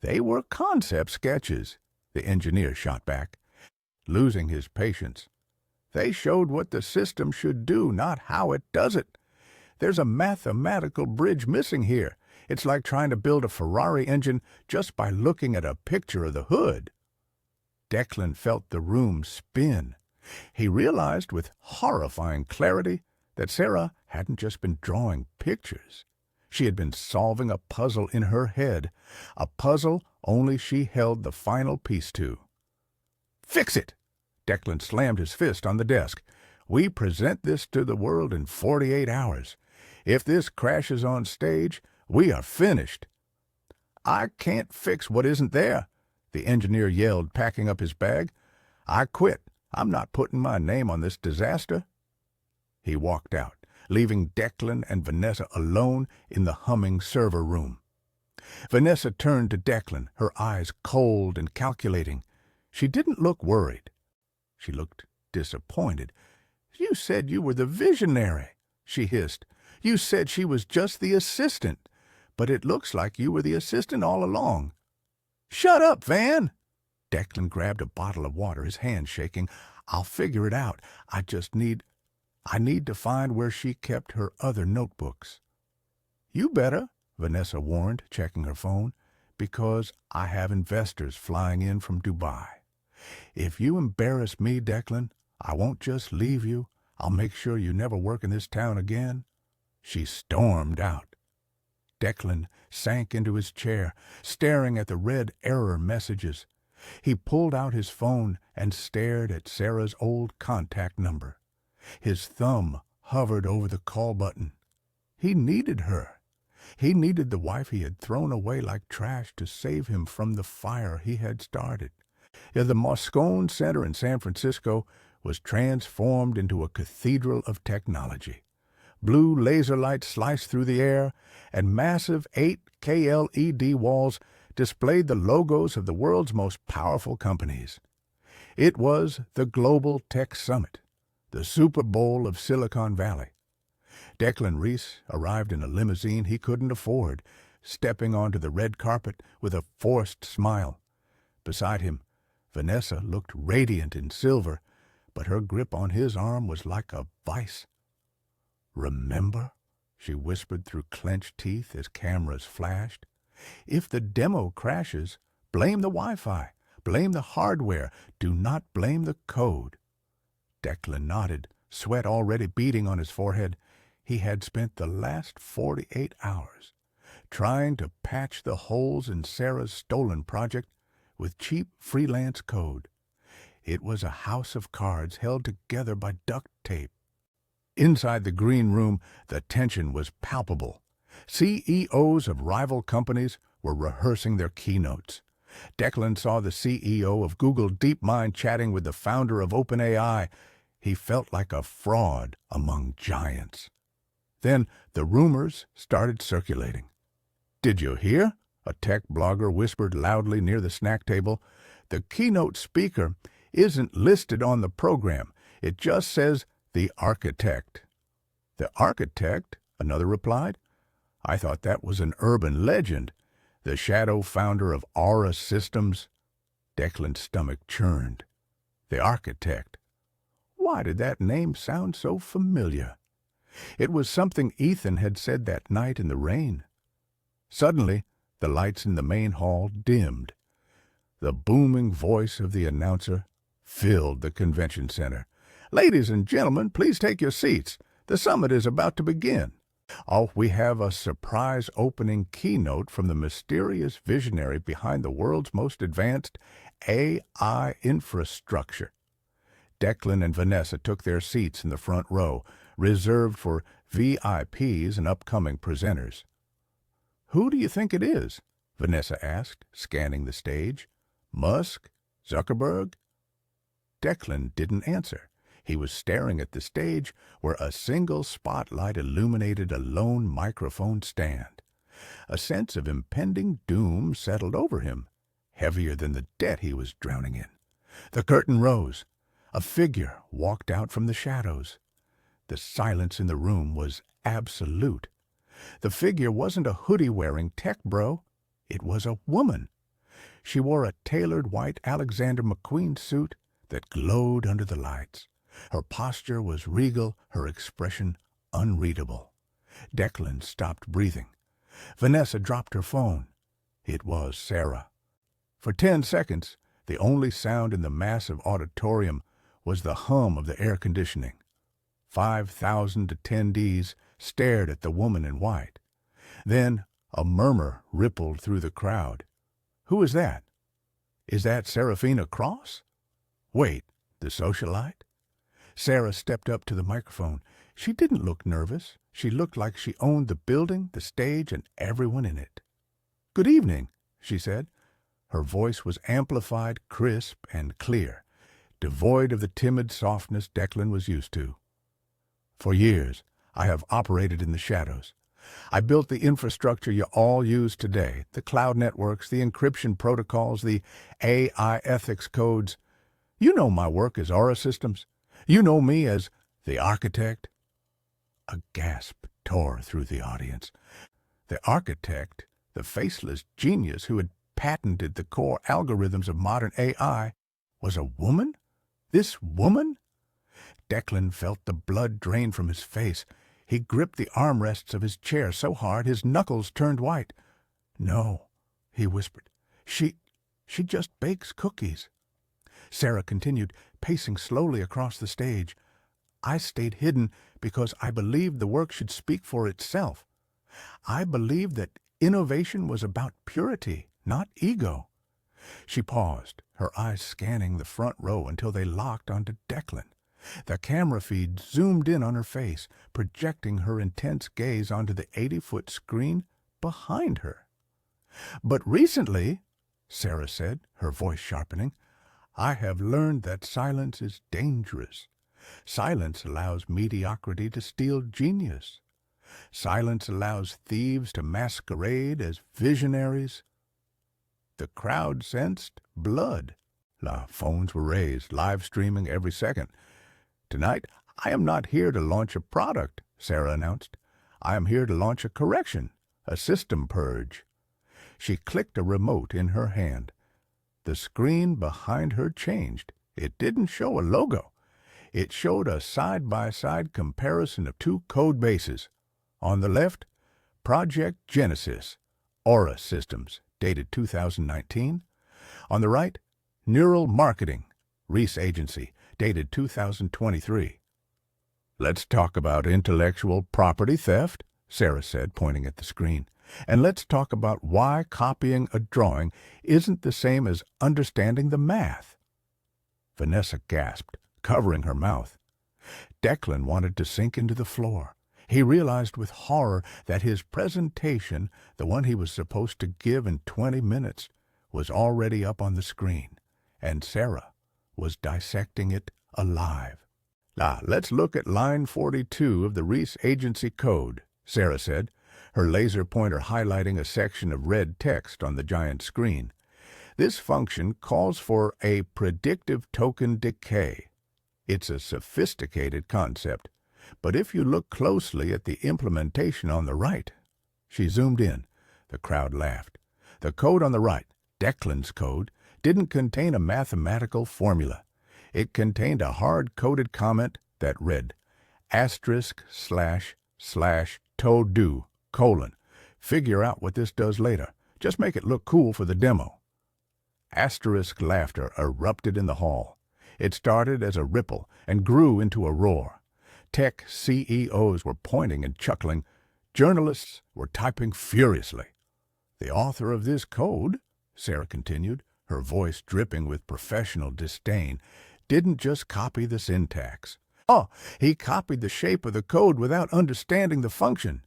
They were concept sketches, the engineer shot back, losing his patience. They showed what the system should do, not how it does it. There's a mathematical bridge missing here. It's like trying to build a Ferrari engine just by looking at a picture of the hood. Declan felt the room spin. He realized with horrifying clarity that Sarah hadn't just been drawing pictures. She had been solving a puzzle in her head, a puzzle only she held the final piece to. "Fix it!" Declan slammed his fist on the desk. "We present this to the world in 48 hours. If this crashes on stage, we are finished." "I can't fix what isn't there," the engineer yelled, packing up his bag. "I quit. I'm not putting my name on this disaster." He walked out, leaving Declan and Vanessa alone in the humming server room. Vanessa turned to Declan, her eyes cold and calculating. She didn't look worried. She looked disappointed. "You said you were the visionary," she hissed. "You said she was just the assistant, but it looks like you were the assistant all along." "Shut up, Van!" Declan grabbed a bottle of water, his hand shaking. "I'll figure it out. I need to find where she kept her other notebooks." "You better," Vanessa warned, checking her phone, "because I have investors flying in from Dubai. If you embarrass me, Declan, I won't just leave you. I'll make sure you never work in this town again." She stormed out. Declan sank into his chair, staring at the red error messages. He pulled out his phone and stared at Sarah's old contact number. His thumb hovered over the call button. He needed her. He needed the wife he had thrown away like trash to save him from the fire he had started. The Moscone Center in San Francisco was transformed into a cathedral of technology. Blue laser lights sliced through the air, and massive 8K LED walls displayed the logos of the world's most powerful companies. It was the Global Tech Summit, the Super Bowl of Silicon Valley. Declan Reese arrived in a limousine he couldn't afford, stepping onto the red carpet with a forced smile. Beside him, Vanessa looked radiant in silver, but her grip on his arm was like a vice. "Remember?" she whispered through clenched teeth as cameras flashed. "If the demo crashes, blame the Wi-Fi, blame the hardware, do not blame the code." Declan nodded, sweat already beading on his forehead. He had spent the last 48 hours trying to patch the holes in Sarah's stolen project with cheap freelance code. It was a house of cards held together by duct tape. Inside the green room, the tension was palpable. CEOs of rival companies were rehearsing their keynotes. Declan saw the CEO of Google DeepMind chatting with the founder of OpenAI. He felt like a fraud among giants. Then the rumors started circulating. "Did you hear?" a tech blogger whispered loudly near the snack table. "The keynote speaker isn't listed on the program. It just says the architect." "The architect?" another replied. "I thought that was an urban legend. The shadow founder of Aura Systems." Declan's stomach churned. The architect. Why did that name sound so familiar? It was something Ethan had said that night in the rain. Suddenly, the lights in the main hall dimmed. The booming voice of the announcer filled the convention center. "Ladies and gentlemen, please take your seats. The summit is about to begin. Oh, we have a surprise opening keynote from the mysterious visionary behind the world's most advanced AI infrastructure." Declan and Vanessa took their seats in the front row, reserved for VIPs and upcoming presenters. "Who do you think it is?" Vanessa asked, scanning the stage. "Musk? Zuckerberg?" Declan didn't answer. He was staring at the stage where a single spotlight illuminated a lone microphone stand. A sense of impending doom settled over him, heavier than the debt he was drowning in. The curtain rose. A figure walked out from the shadows. The silence in the room was absolute. The figure wasn't a hoodie-wearing tech bro. It was a woman. She wore a tailored white Alexander McQueen suit that glowed under the lights. Her posture was regal, her expression unreadable. Declan stopped breathing. Vanessa dropped her phone. It was Sarah. For 10 seconds, the only sound in the massive auditorium was the hum of the air conditioning. 5,000 attendees stared at the woman in white. Then a murmur rippled through the crowd. "Who is that? Is that Serafina Cross? Wait, the socialite?" Sarah stepped up to the microphone. She didn't look nervous. She looked like she owned the building, the stage, and everyone in it. "Good evening," she said. Her voice was amplified, crisp, and clear, devoid of the timid softness Declan was used to. "For years, I have operated in the shadows. I built the infrastructure you all use today, the cloud networks, the encryption protocols, the AI ethics codes. You know my work as Aura Systems. You know me as the architect." A gasp tore through the audience. The architect, the faceless genius who had patented the core algorithms of modern AI, was a woman? This woman? Declan felt the blood drain from his face. He gripped the armrests of his chair so hard his knuckles turned white. "No," he whispered. She just bakes cookies." Sarah continued, pacing slowly across the stage. "I stayed hidden because I believed the work should speak for itself. I believed that innovation was about purity, not ego." She paused, her eyes scanning the front row until they locked onto Declan. The camera feed zoomed in on her face, projecting her intense gaze onto the 80-foot screen behind her. "But recently," Sarah said, her voice sharpening, "I have learned that silence is dangerous. Silence allows mediocrity to steal genius. Silence allows thieves to masquerade as visionaries." The crowd sensed blood. The phones were raised, live streaming every second. "Tonight, I am not here to launch a product," Sarah announced. "I am here to launch a correction, a system purge." She clicked a remote in her hand. The screen behind her changed. It didn't show a logo. It showed a side-by-side comparison of two code bases. On the left, Project Genesis, Aura Systems, dated 2019. On the right, Neural Marketing, Reese Agency, dated 2023. "Let's talk about intellectual property theft," Sarah said, pointing at the screen. "And let's talk about why copying a drawing isn't the same as understanding the math." Vanessa gasped, covering her mouth. Declan wanted to sink into the floor. He realized with horror that his presentation, the one he was supposed to give in 20 minutes, was already up on the screen, and Sarah was dissecting it alive. "Now, let's look at line 42 of the Reese Agency Code," Sarah said, her laser pointer highlighting a section of red text on the giant screen. "This function calls for a predictive token decay. It's a sophisticated concept, but if you look closely at the implementation on the right—" She zoomed in. The crowd laughed. The code on the right, Declan's code, didn't contain a mathematical formula. It contained a hard-coded comment that read, *//to-do, : figure out what this does later. Just make it look cool for the demo. Asterisk laughter erupted in the hall. It started as a ripple and grew into a roar. Tech CEOs were pointing and chuckling. Journalists were typing furiously. "The author of this code," Sarah continued, her voice dripping with professional disdain, didn't just copy the syntax. Oh, he copied the shape of the code without understanding the function.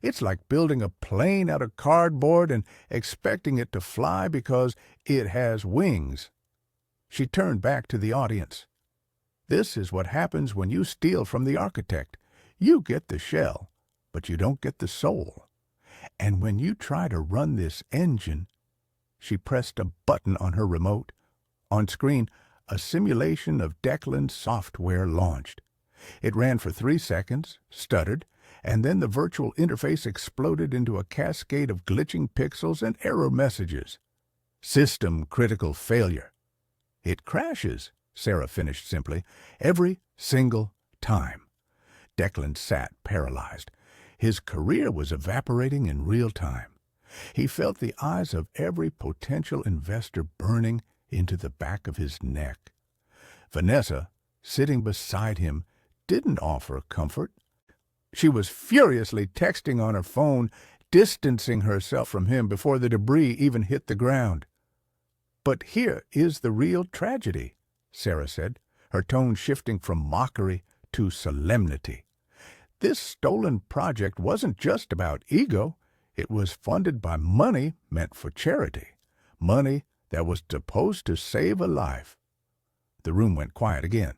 It's like building a plane out of cardboard and expecting it to fly because it has wings. She turned back to the audience. This is what happens when you steal from the architect. You get the shell, but you don't get the soul. And when you try to run this engine, she pressed a button on her remote. On screen, a simulation of Declan's software launched. It ran for 3 seconds, stuttered, and then the virtual interface exploded into a cascade of glitching pixels and error messages. System critical failure. It crashes, Sarah finished simply, every single time. Declan sat paralyzed. His career was evaporating in real time. He felt the eyes of every potential investor burning into the back of his neck. Vanessa, sitting beside him, didn't offer comfort. She was furiously texting on her phone, distancing herself from him before the debris even hit the ground. "But here is the real tragedy," Sarah said, her tone shifting from mockery to solemnity. "This stolen project wasn't just about ego. It was funded by money meant for charity, money that was supposed to save a life." The room went quiet again.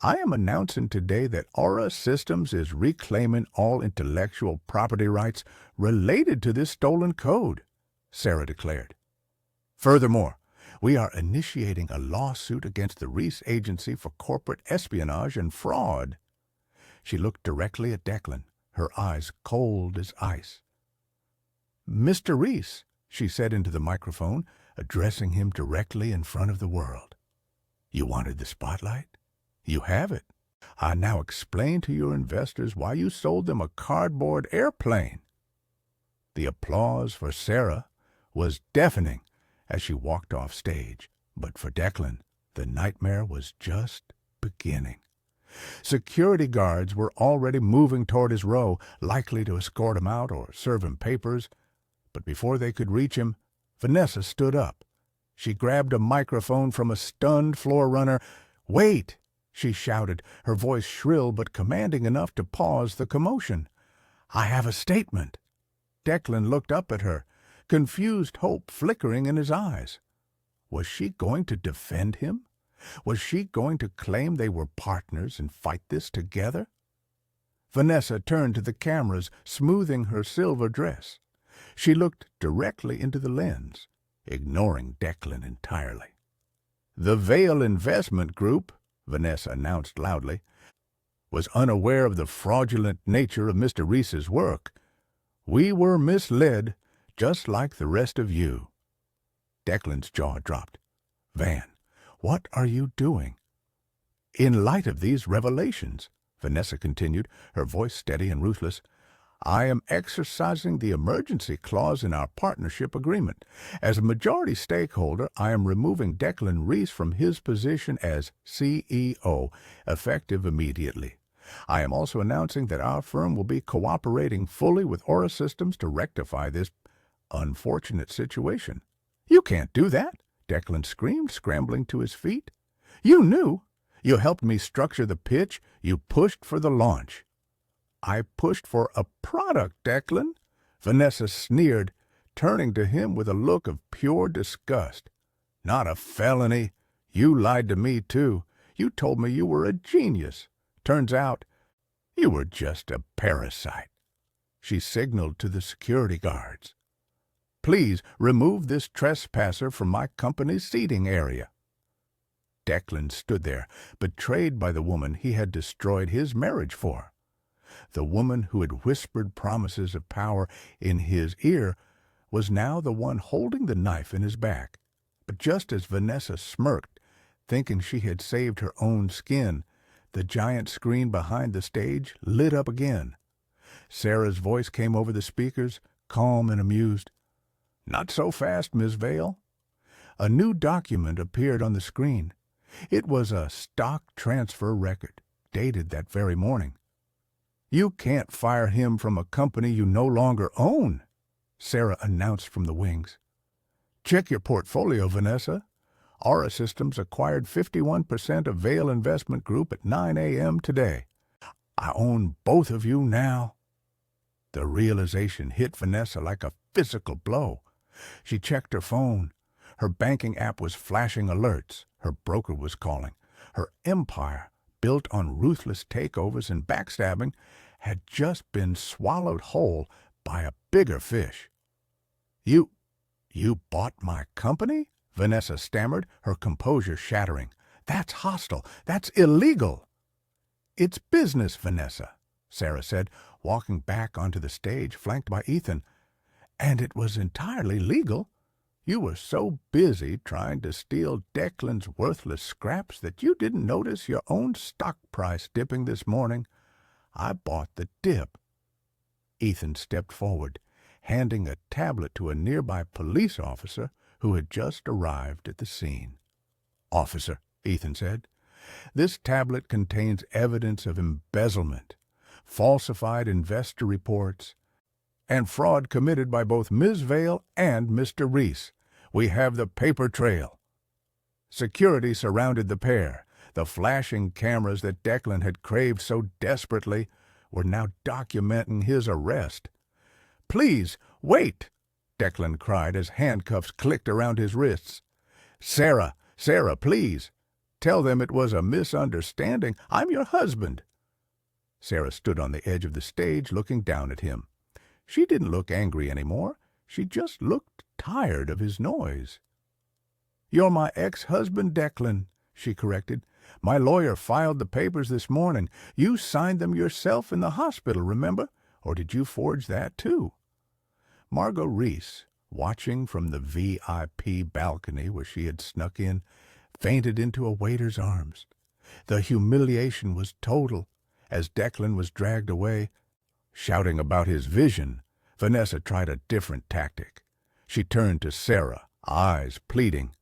"I am announcing today that Aura Systems is reclaiming all intellectual property rights related to this stolen code," Sarah declared. "Furthermore, we are initiating a lawsuit against the Reese Agency for corporate espionage and fraud." She looked directly at Declan, her eyes cold as ice. "Mr. Reese," she said into the microphone, addressing him directly in front of the world. "You wanted the spotlight? You have it. I now explain to your investors why you sold them a cardboard airplane." The applause for Sarah was deafening as she walked off stage, but for Declan, the nightmare was just beginning. Security guards were already moving toward his row, likely to escort him out or serve him papers. But before they could reach him, Vanessa stood up. She grabbed a microphone from a stunned floor runner. "Wait!" she shouted, her voice shrill but commanding enough to pause the commotion. "I have a statement." Declan looked up at her, confused hope flickering in his eyes. Was she going to defend him? Was she going to claim they were partners and fight this together? Vanessa turned to the cameras, smoothing her silver dress. She looked directly into the lens, ignoring Declan entirely. "The Vale Investment Group," Vanessa announced loudly, "was unaware of the fraudulent nature of Mr. Reese's work. We were misled, just like the rest of you." Declan's jaw dropped. "Van, what are you doing?" "In light of these revelations," Vanessa continued, her voice steady and ruthless, "I am exercising the emergency clause in our partnership agreement. As a majority stakeholder, I am removing Declan Reese from his position as CEO, effective immediately. I am also announcing that our firm will be cooperating fully with Aura Systems to rectify this unfortunate situation." "You can't do that," Declan screamed, scrambling to his feet. "You knew. You helped me structure the pitch. You pushed for the launch." "I pushed for a product, Declan," Vanessa sneered, turning to him with a look of pure disgust. "Not a felony. You lied to me, too. You told me you were a genius. Turns out you were just a parasite." She signaled to the security guards. "Please remove this trespasser from my company's seating area." Declan stood there, betrayed by the woman he had destroyed his marriage for. The woman who had whispered promises of power in his ear was now the one holding the knife in his back. But just as Vanessa smirked, thinking she had saved her own skin, the giant screen behind the stage lit up again. Sarah's voice came over the speakers, calm and amused. "Not so fast, Miss Vale." A new document appeared on the screen. It was a stock transfer record, dated that very morning. "You can't fire him from a company you no longer own," Sarah announced from the wings. "Check your portfolio, Vanessa. Aura Systems acquired 51% of Vail Investment Group at 9 a.m. today. I own both of you now." The realization hit Vanessa like a physical blow. She checked her phone. Her banking app was flashing alerts. Her broker was calling. Her empire, built on ruthless takeovers and backstabbing, had just been swallowed whole by a bigger fish. You bought my company?" Vanessa stammered, her composure shattering. "That's hostile. That's illegal." "It's business, Vanessa," Sarah said, walking back onto the stage, flanked by Ethan. "And it was entirely legal. You were so busy trying to steal Declan's worthless scraps that you didn't notice your own stock price dipping this morning. I bought the dip." Ethan stepped forward, handing a tablet to a nearby police officer who had just arrived at the scene. "Officer," Ethan said, "this tablet contains evidence of embezzlement, falsified investor reports, and fraud committed by both Ms. Vail and Mr. Reese. We have the paper trail." Security surrounded the pair. The flashing cameras that Declan had craved so desperately were now documenting his arrest. "Please, wait!" Declan cried as handcuffs clicked around his wrists. Sarah, please! Tell them it was a misunderstanding. I'm your husband." Sarah stood on the edge of the stage looking down at him. She didn't look angry anymore. She just looked tired of his noise. "You're my ex-husband, Declan," she corrected. "My lawyer filed the papers this morning. You signed them yourself in the hospital, remember? Or did you forge that too?" Margot Reese, watching from the VIP balcony where she had snuck in, fainted into a waiter's arms. The humiliation was total. As Declan was dragged away, shouting about his vision, Vanessa tried a different tactic. She turned to Sarah, eyes pleading.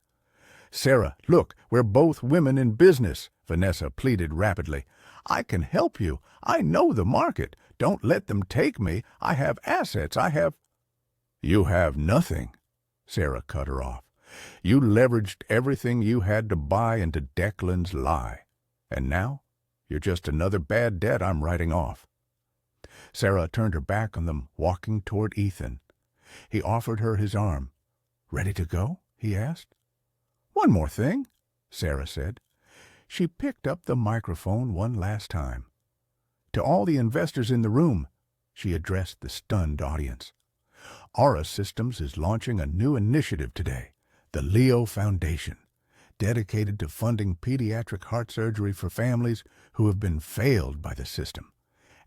"Sarah, look, we're both women in business," Vanessa pleaded rapidly. "I can help you. I know the market. Don't let them take me. I have assets. "You have nothing," Sarah cut her off. "You leveraged everything you had to buy into Declan's lie. And now you're just another bad debt I'm writing off." Sarah turned her back on them, walking toward Ethan. He offered her his arm. "Ready to go?" he asked. "One more thing," Sarah said. She picked up the microphone one last time. "To all the investors in the room," she addressed the stunned audience. "Aura Systems is launching a new initiative today, the Leo Foundation, dedicated to funding pediatric heart surgery for families who have been failed by the system.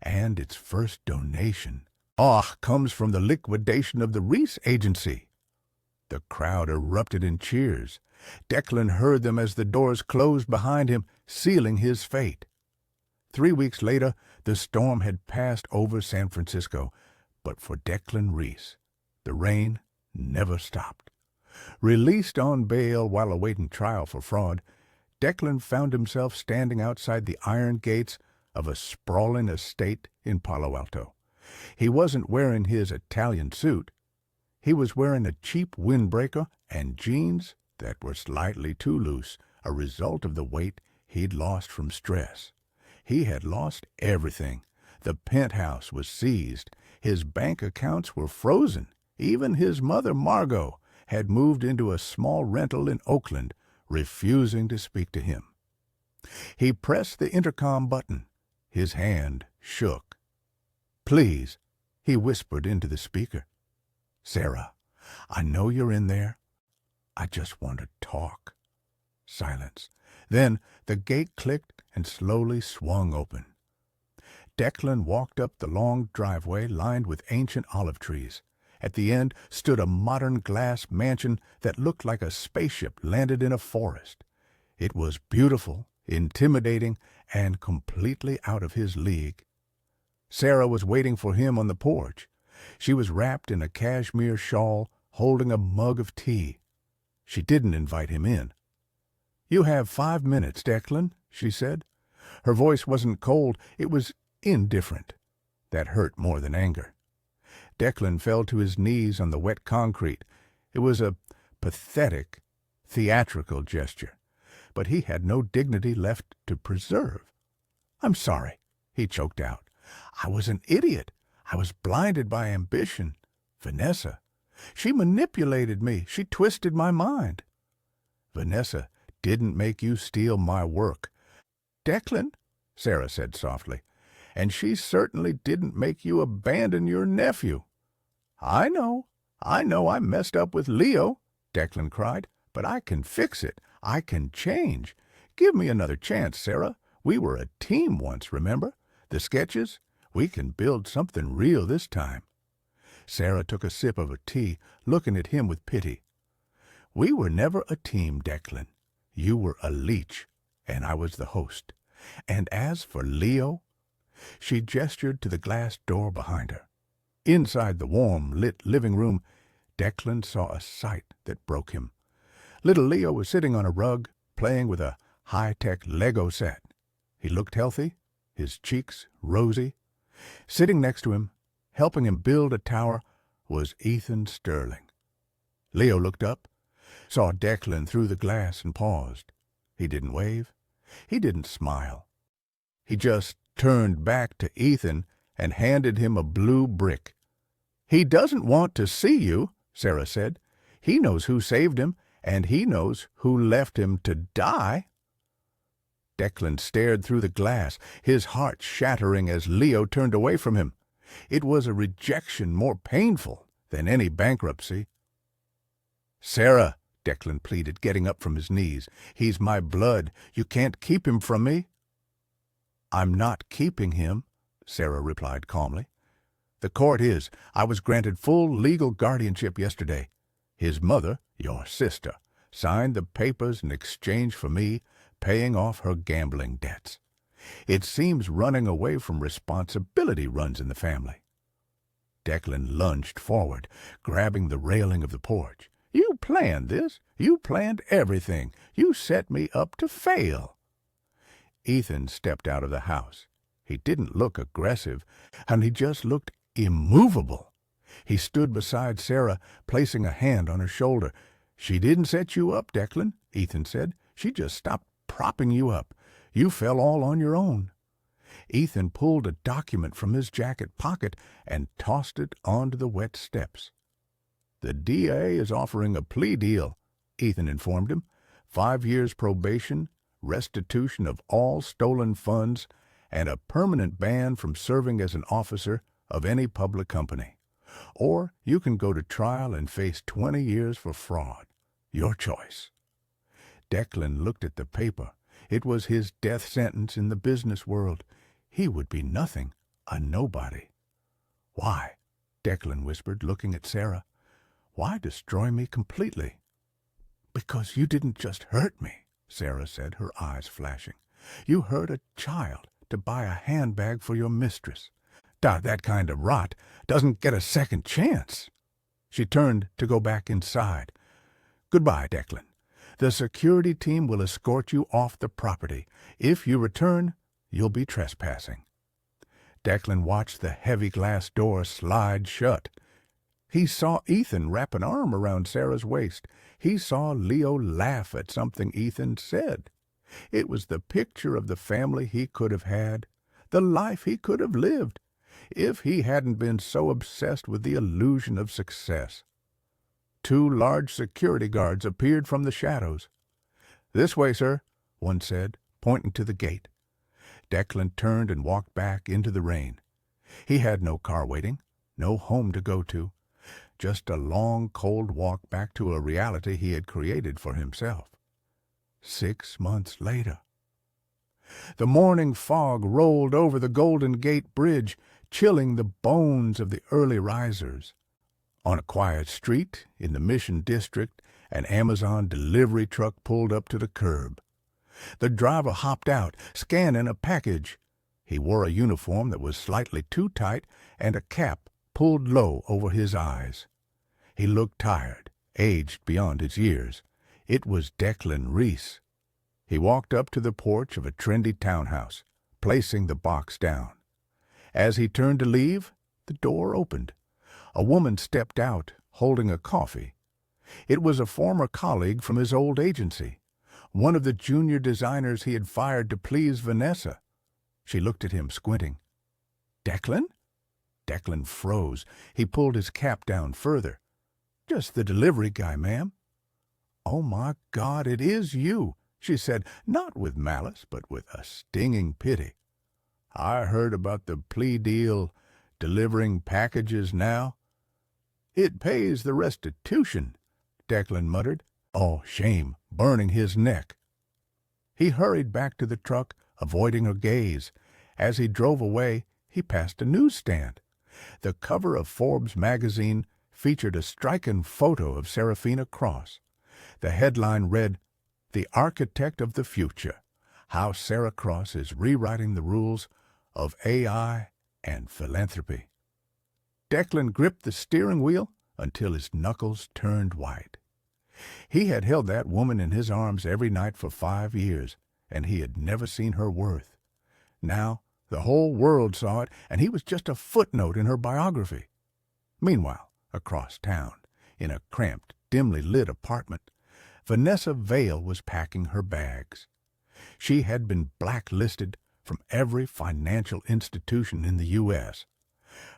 And its first donation comes from the liquidation of the Reese Agency." The crowd erupted in cheers. Declan heard them as the doors closed behind him, sealing his fate. 3 weeks later, the storm had passed over San Francisco, but for Declan Reese, the rain never stopped. Released on bail while awaiting trial for fraud, Declan found himself standing outside the iron gates of a sprawling estate in Palo Alto. He wasn't wearing his Italian suit. He was wearing a cheap windbreaker and jeans that were slightly too loose, a result of the weight he'd lost from stress. He had lost everything. The penthouse was seized. His bank accounts were frozen. Even his mother, Margot, had moved into a small rental in Oakland, refusing to speak to him. He pressed the intercom button. His hand shook. "Please," he whispered into the speaker. "Sarah, I know you're in there. I just want to talk." Silence. Then the gate clicked and slowly swung open. Declan walked up the long driveway lined with ancient olive trees. At the end stood a modern glass mansion that looked like a spaceship landed in a forest. It was beautiful, intimidating, and completely out of his league. Sarah was waiting for him on the porch. She was wrapped in a cashmere shawl, holding a mug of tea. She didn't invite him in. "You have 5 minutes, Declan," she said. Her voice wasn't cold, it was indifferent. That hurt more than anger. Declan fell to his knees on the wet concrete. It was a pathetic, theatrical gesture, but he had no dignity left to preserve. "I'm sorry," he choked out. "I was an idiot. I was blinded by ambition. Vanessa, she manipulated me. She twisted my mind." "Vanessa didn't make you steal my work, Declan," Sarah said softly, "and she certainly didn't make you abandon your nephew." I know I messed up with Leo," Declan cried, "but I can fix it. I can change. Give me another chance, Sarah. We were a team once, remember? The sketches? We can build something real this time." Sarah took a sip of her tea, looking at him with pity. "We were never a team, Declan. You were a leech, and I was the host. And as for Leo," she gestured to the glass door behind her. Inside the warm, lit living room, Declan saw a sight that broke him. Little Leo was sitting on a rug, playing with a high-tech Lego set. He looked healthy, his cheeks rosy. Sitting next to him, helping him build a tower, was Ethan Sterling. Leo looked up, saw Declan through the glass, and paused. He didn't wave. He didn't smile. He just turned back to Ethan and handed him a blue brick. "He doesn't want to see you," Sarah said. "He knows who saved him, and he knows who left him to die." Declan stared through the glass, his heart shattering as Leo turned away from him. It was a rejection more painful than any bankruptcy. "Sarah," Declan pleaded, getting up from his knees, "he's my blood. You can't keep him from me." "I'm not keeping him," Sarah replied calmly. "The court is. I was granted full legal guardianship yesterday. His mother, your sister, signed the papers in exchange for me paying off her gambling debts. It seems running away from responsibility runs in the family." Declan lunged forward, grabbing the railing of the porch. "You planned this. You planned everything. You set me up to fail." Ethan stepped out of the house. He didn't look aggressive, and he just looked immovable. He stood beside Sarah, placing a hand on her shoulder. "She didn't set you up, Declan," Ethan said. "She just stopped propping you up. You fell all on your own." Ethan pulled a document from his jacket pocket and tossed it onto the wet steps. "The DA is offering a plea deal," Ethan informed him. 5 years probation, restitution of all stolen funds, and a permanent ban from serving as an officer of any public company. Or you can go to trial and face 20 years for fraud. Your choice." Declan looked at the paper. It was his death sentence in the business world. He would be nothing, a nobody. "Why?" Declan whispered, looking at Sarah. "Why destroy me completely?" "Because you didn't just hurt me," Sarah said, her eyes flashing. "You hurt a child to buy a handbag for your mistress. That kind of rot doesn't get a second chance." She turned to go back inside. "Goodbye, Declan. The security team will escort you off the property. If you return, you'll be trespassing." Declan watched the heavy glass door slide shut. He saw Ethan wrap an arm around Sarah's waist. He saw Leo laugh at something Ethan said. It was the picture of the family he could have had, the life he could have lived, if he hadn't been so obsessed with the illusion of success. 2 large security guards appeared from the shadows. "This way, sir," one said, pointing to the gate. Declan turned and walked back into the rain. He had no car waiting, no home to go to, just a long, cold walk back to a reality he had created for himself. 6 months later. The morning fog rolled over the Golden Gate Bridge, chilling the bones of the early risers. On a quiet street in the Mission District, an Amazon delivery truck pulled up to the curb. The driver hopped out, scanning a package. He wore a uniform that was slightly too tight and a cap pulled low over his eyes. He looked tired, aged beyond his years. It was Declan Reese. He walked up to the porch of a trendy townhouse, placing the box down. As he turned to leave, the door opened. A woman stepped out, holding a coffee. It was a former colleague from his old agency, one of the junior designers he had fired to please Vanessa. She looked at him, squinting. "Declan?" Declan froze. He pulled his cap down further. "Just the delivery guy, ma'am." "Oh, my God, it is you," she said, not with malice, but with a stinging pity. "I heard about the plea deal, delivering packages now." "It pays the restitution," Declan muttered. Oh, shame, burning his neck. He hurried back to the truck, avoiding her gaze. As he drove away, he passed a newsstand. The cover of Forbes magazine featured a striking photo of Serafina Cross. The headline read, "The Architect of the Future, How Sarah Cross is Rewriting the Rules of AI and Philanthropy." Declan gripped the steering wheel until his knuckles turned white. He had held that woman in his arms every night for 5 years, and he had never seen her worth. Now the whole world saw it, and he was just a footnote in her biography. Meanwhile, across town, in a cramped, dimly lit apartment, Vanessa Vale was packing her bags. She had been blacklisted from every financial institution in the U.S.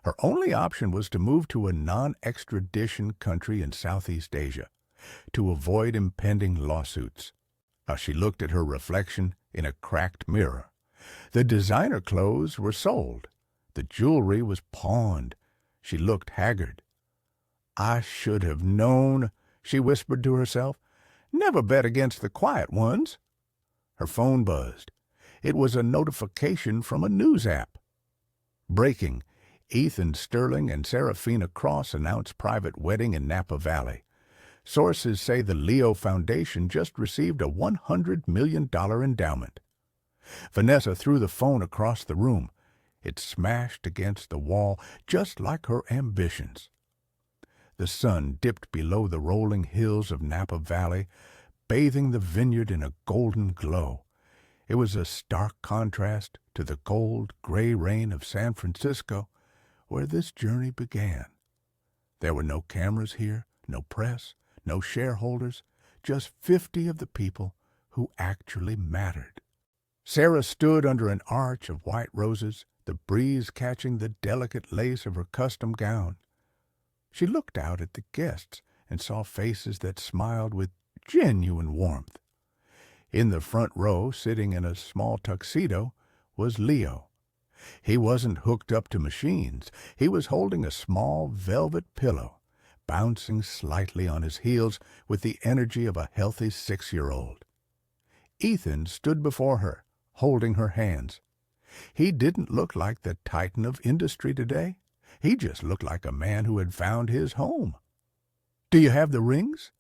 Her only option was to move to a non-extradition country in Southeast Asia to avoid impending lawsuits. As she looked at her reflection in a cracked mirror, the designer clothes were sold. The jewelry was pawned. She looked haggard. "I should have known," she whispered to herself. "Never bet against the quiet ones." Her phone buzzed. It was a notification from a news app. Breaking: Ethan Sterling and Serafina Cross announce private wedding in Napa Valley. Sources say the Leo Foundation just received a $100 million endowment. Vanessa threw the phone across the room. It smashed against the wall, just like her ambitions. The sun dipped below the rolling hills of Napa Valley, bathing the vineyard in a golden glow. It was a stark contrast to the cold, gray rain of San Francisco, where this journey began. There were no cameras here, no press, no shareholders, just 50 of the people who actually mattered. Sarah stood under an arch of white roses, the breeze catching the delicate lace of her custom gown. She looked out at the guests and saw faces that smiled with genuine warmth. In the front row, sitting in a small tuxedo, was Leo. He wasn't hooked up to machines. He was holding a small velvet pillow, bouncing slightly on his heels with the energy of a healthy 6-year-old. Ethan stood before her, holding her hands. He didn't look like the titan of industry today. He just looked like a man who had found his home. "Do you have the rings?"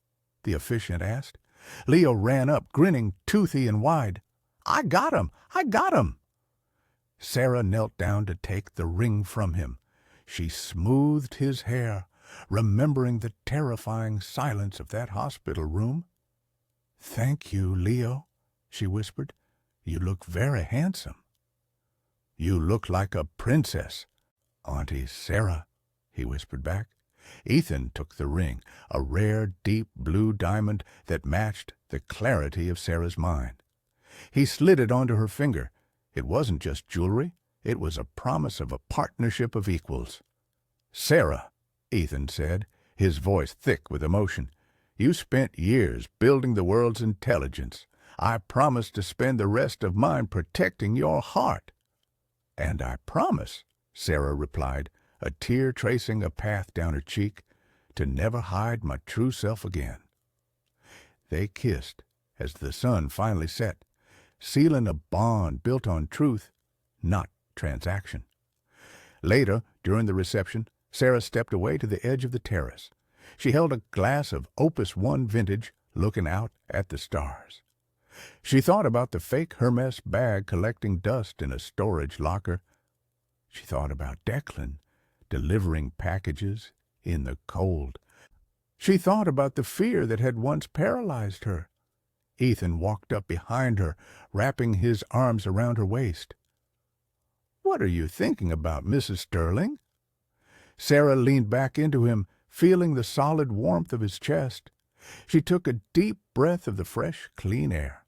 the officiant asked. Leo ran up, grinning, toothy and wide. "I got 'em! I got 'em!" Sarah knelt down to take the ring from him. She smoothed his hair, remembering the terrifying silence of that hospital room. "Thank you, Leo," she whispered. "You look very handsome." "You look like a princess, Auntie Sarah," he whispered back. Ethan took the ring, a rare, deep blue diamond that matched the clarity of Sarah's mind. He slid it onto her finger. It wasn't just jewelry. It was a promise of a partnership of equals. "Sarah," Ethan said, his voice thick with emotion, "you spent years building the world's intelligence. I promise to spend the rest of mine protecting your heart." "And I promise," Sarah replied, a tear tracing a path down her cheek, "to never hide my true self again." They kissed as the sun finally set, sealing a bond built on truth, not transaction. Later, during the reception, Sarah stepped away to the edge of the terrace. She held a glass of Opus 1 vintage, looking out at the stars. She thought about the fake Hermes bag collecting dust in a storage locker. She thought about Declan delivering packages in the cold. She thought about the fear that had once paralyzed her. Ethan walked up behind her, wrapping his arms around her waist. "What are you thinking about, Mrs. Sterling?" Sarah leaned back into him, feeling the solid warmth of his chest. She took a deep breath of the fresh, clean air.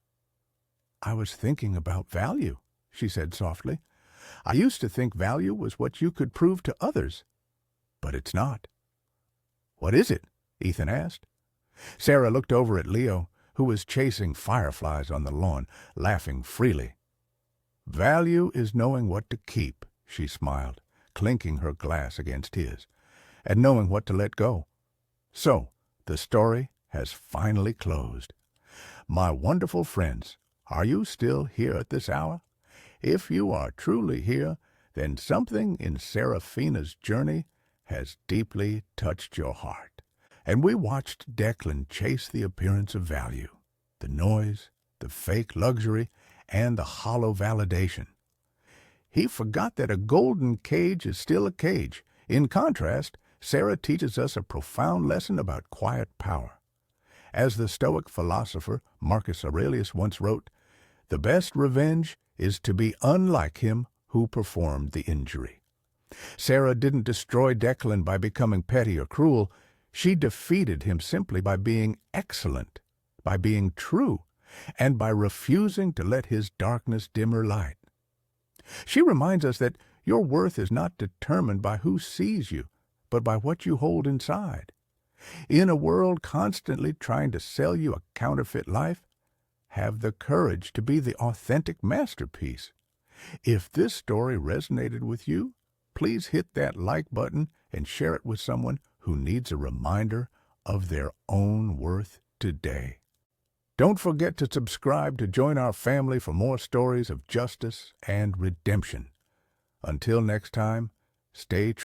"I was thinking about value," she said softly. "I used to think value was what you could prove to others, but it's not." "What is it?" Ethan asked. Sarah looked over at Leo, who was chasing fireflies on the lawn, laughing freely. "Value is knowing what to keep," she smiled, clinking her glass against his, "and knowing what to let go. So, the story has finally closed. My wonderful friends, are you still here at this hour? If you are truly here, then something in Seraphina's journey has deeply touched your heart. And we watched Declan chase the appearance of value, the noise, the fake luxury, and the hollow validation. He forgot that a golden cage is still a cage. In contrast, Sarah teaches us a profound lesson about quiet power. As the Stoic philosopher Marcus Aurelius once wrote, "The best revenge is to be unlike him who performed the injury." Sarah didn't destroy Declan by becoming petty or cruel. She defeated him simply by being excellent, by being true, and by refusing to let his darkness dim her light. She reminds us that your worth is not determined by who sees you, but by what you hold inside. In a world constantly trying to sell you a counterfeit life, have the courage to be the authentic masterpiece. If this story resonated with you, please hit that like button and share it with someone who needs a reminder of their own worth today. Don't forget to subscribe to join our family for more stories of justice and redemption. Until next time, stay true.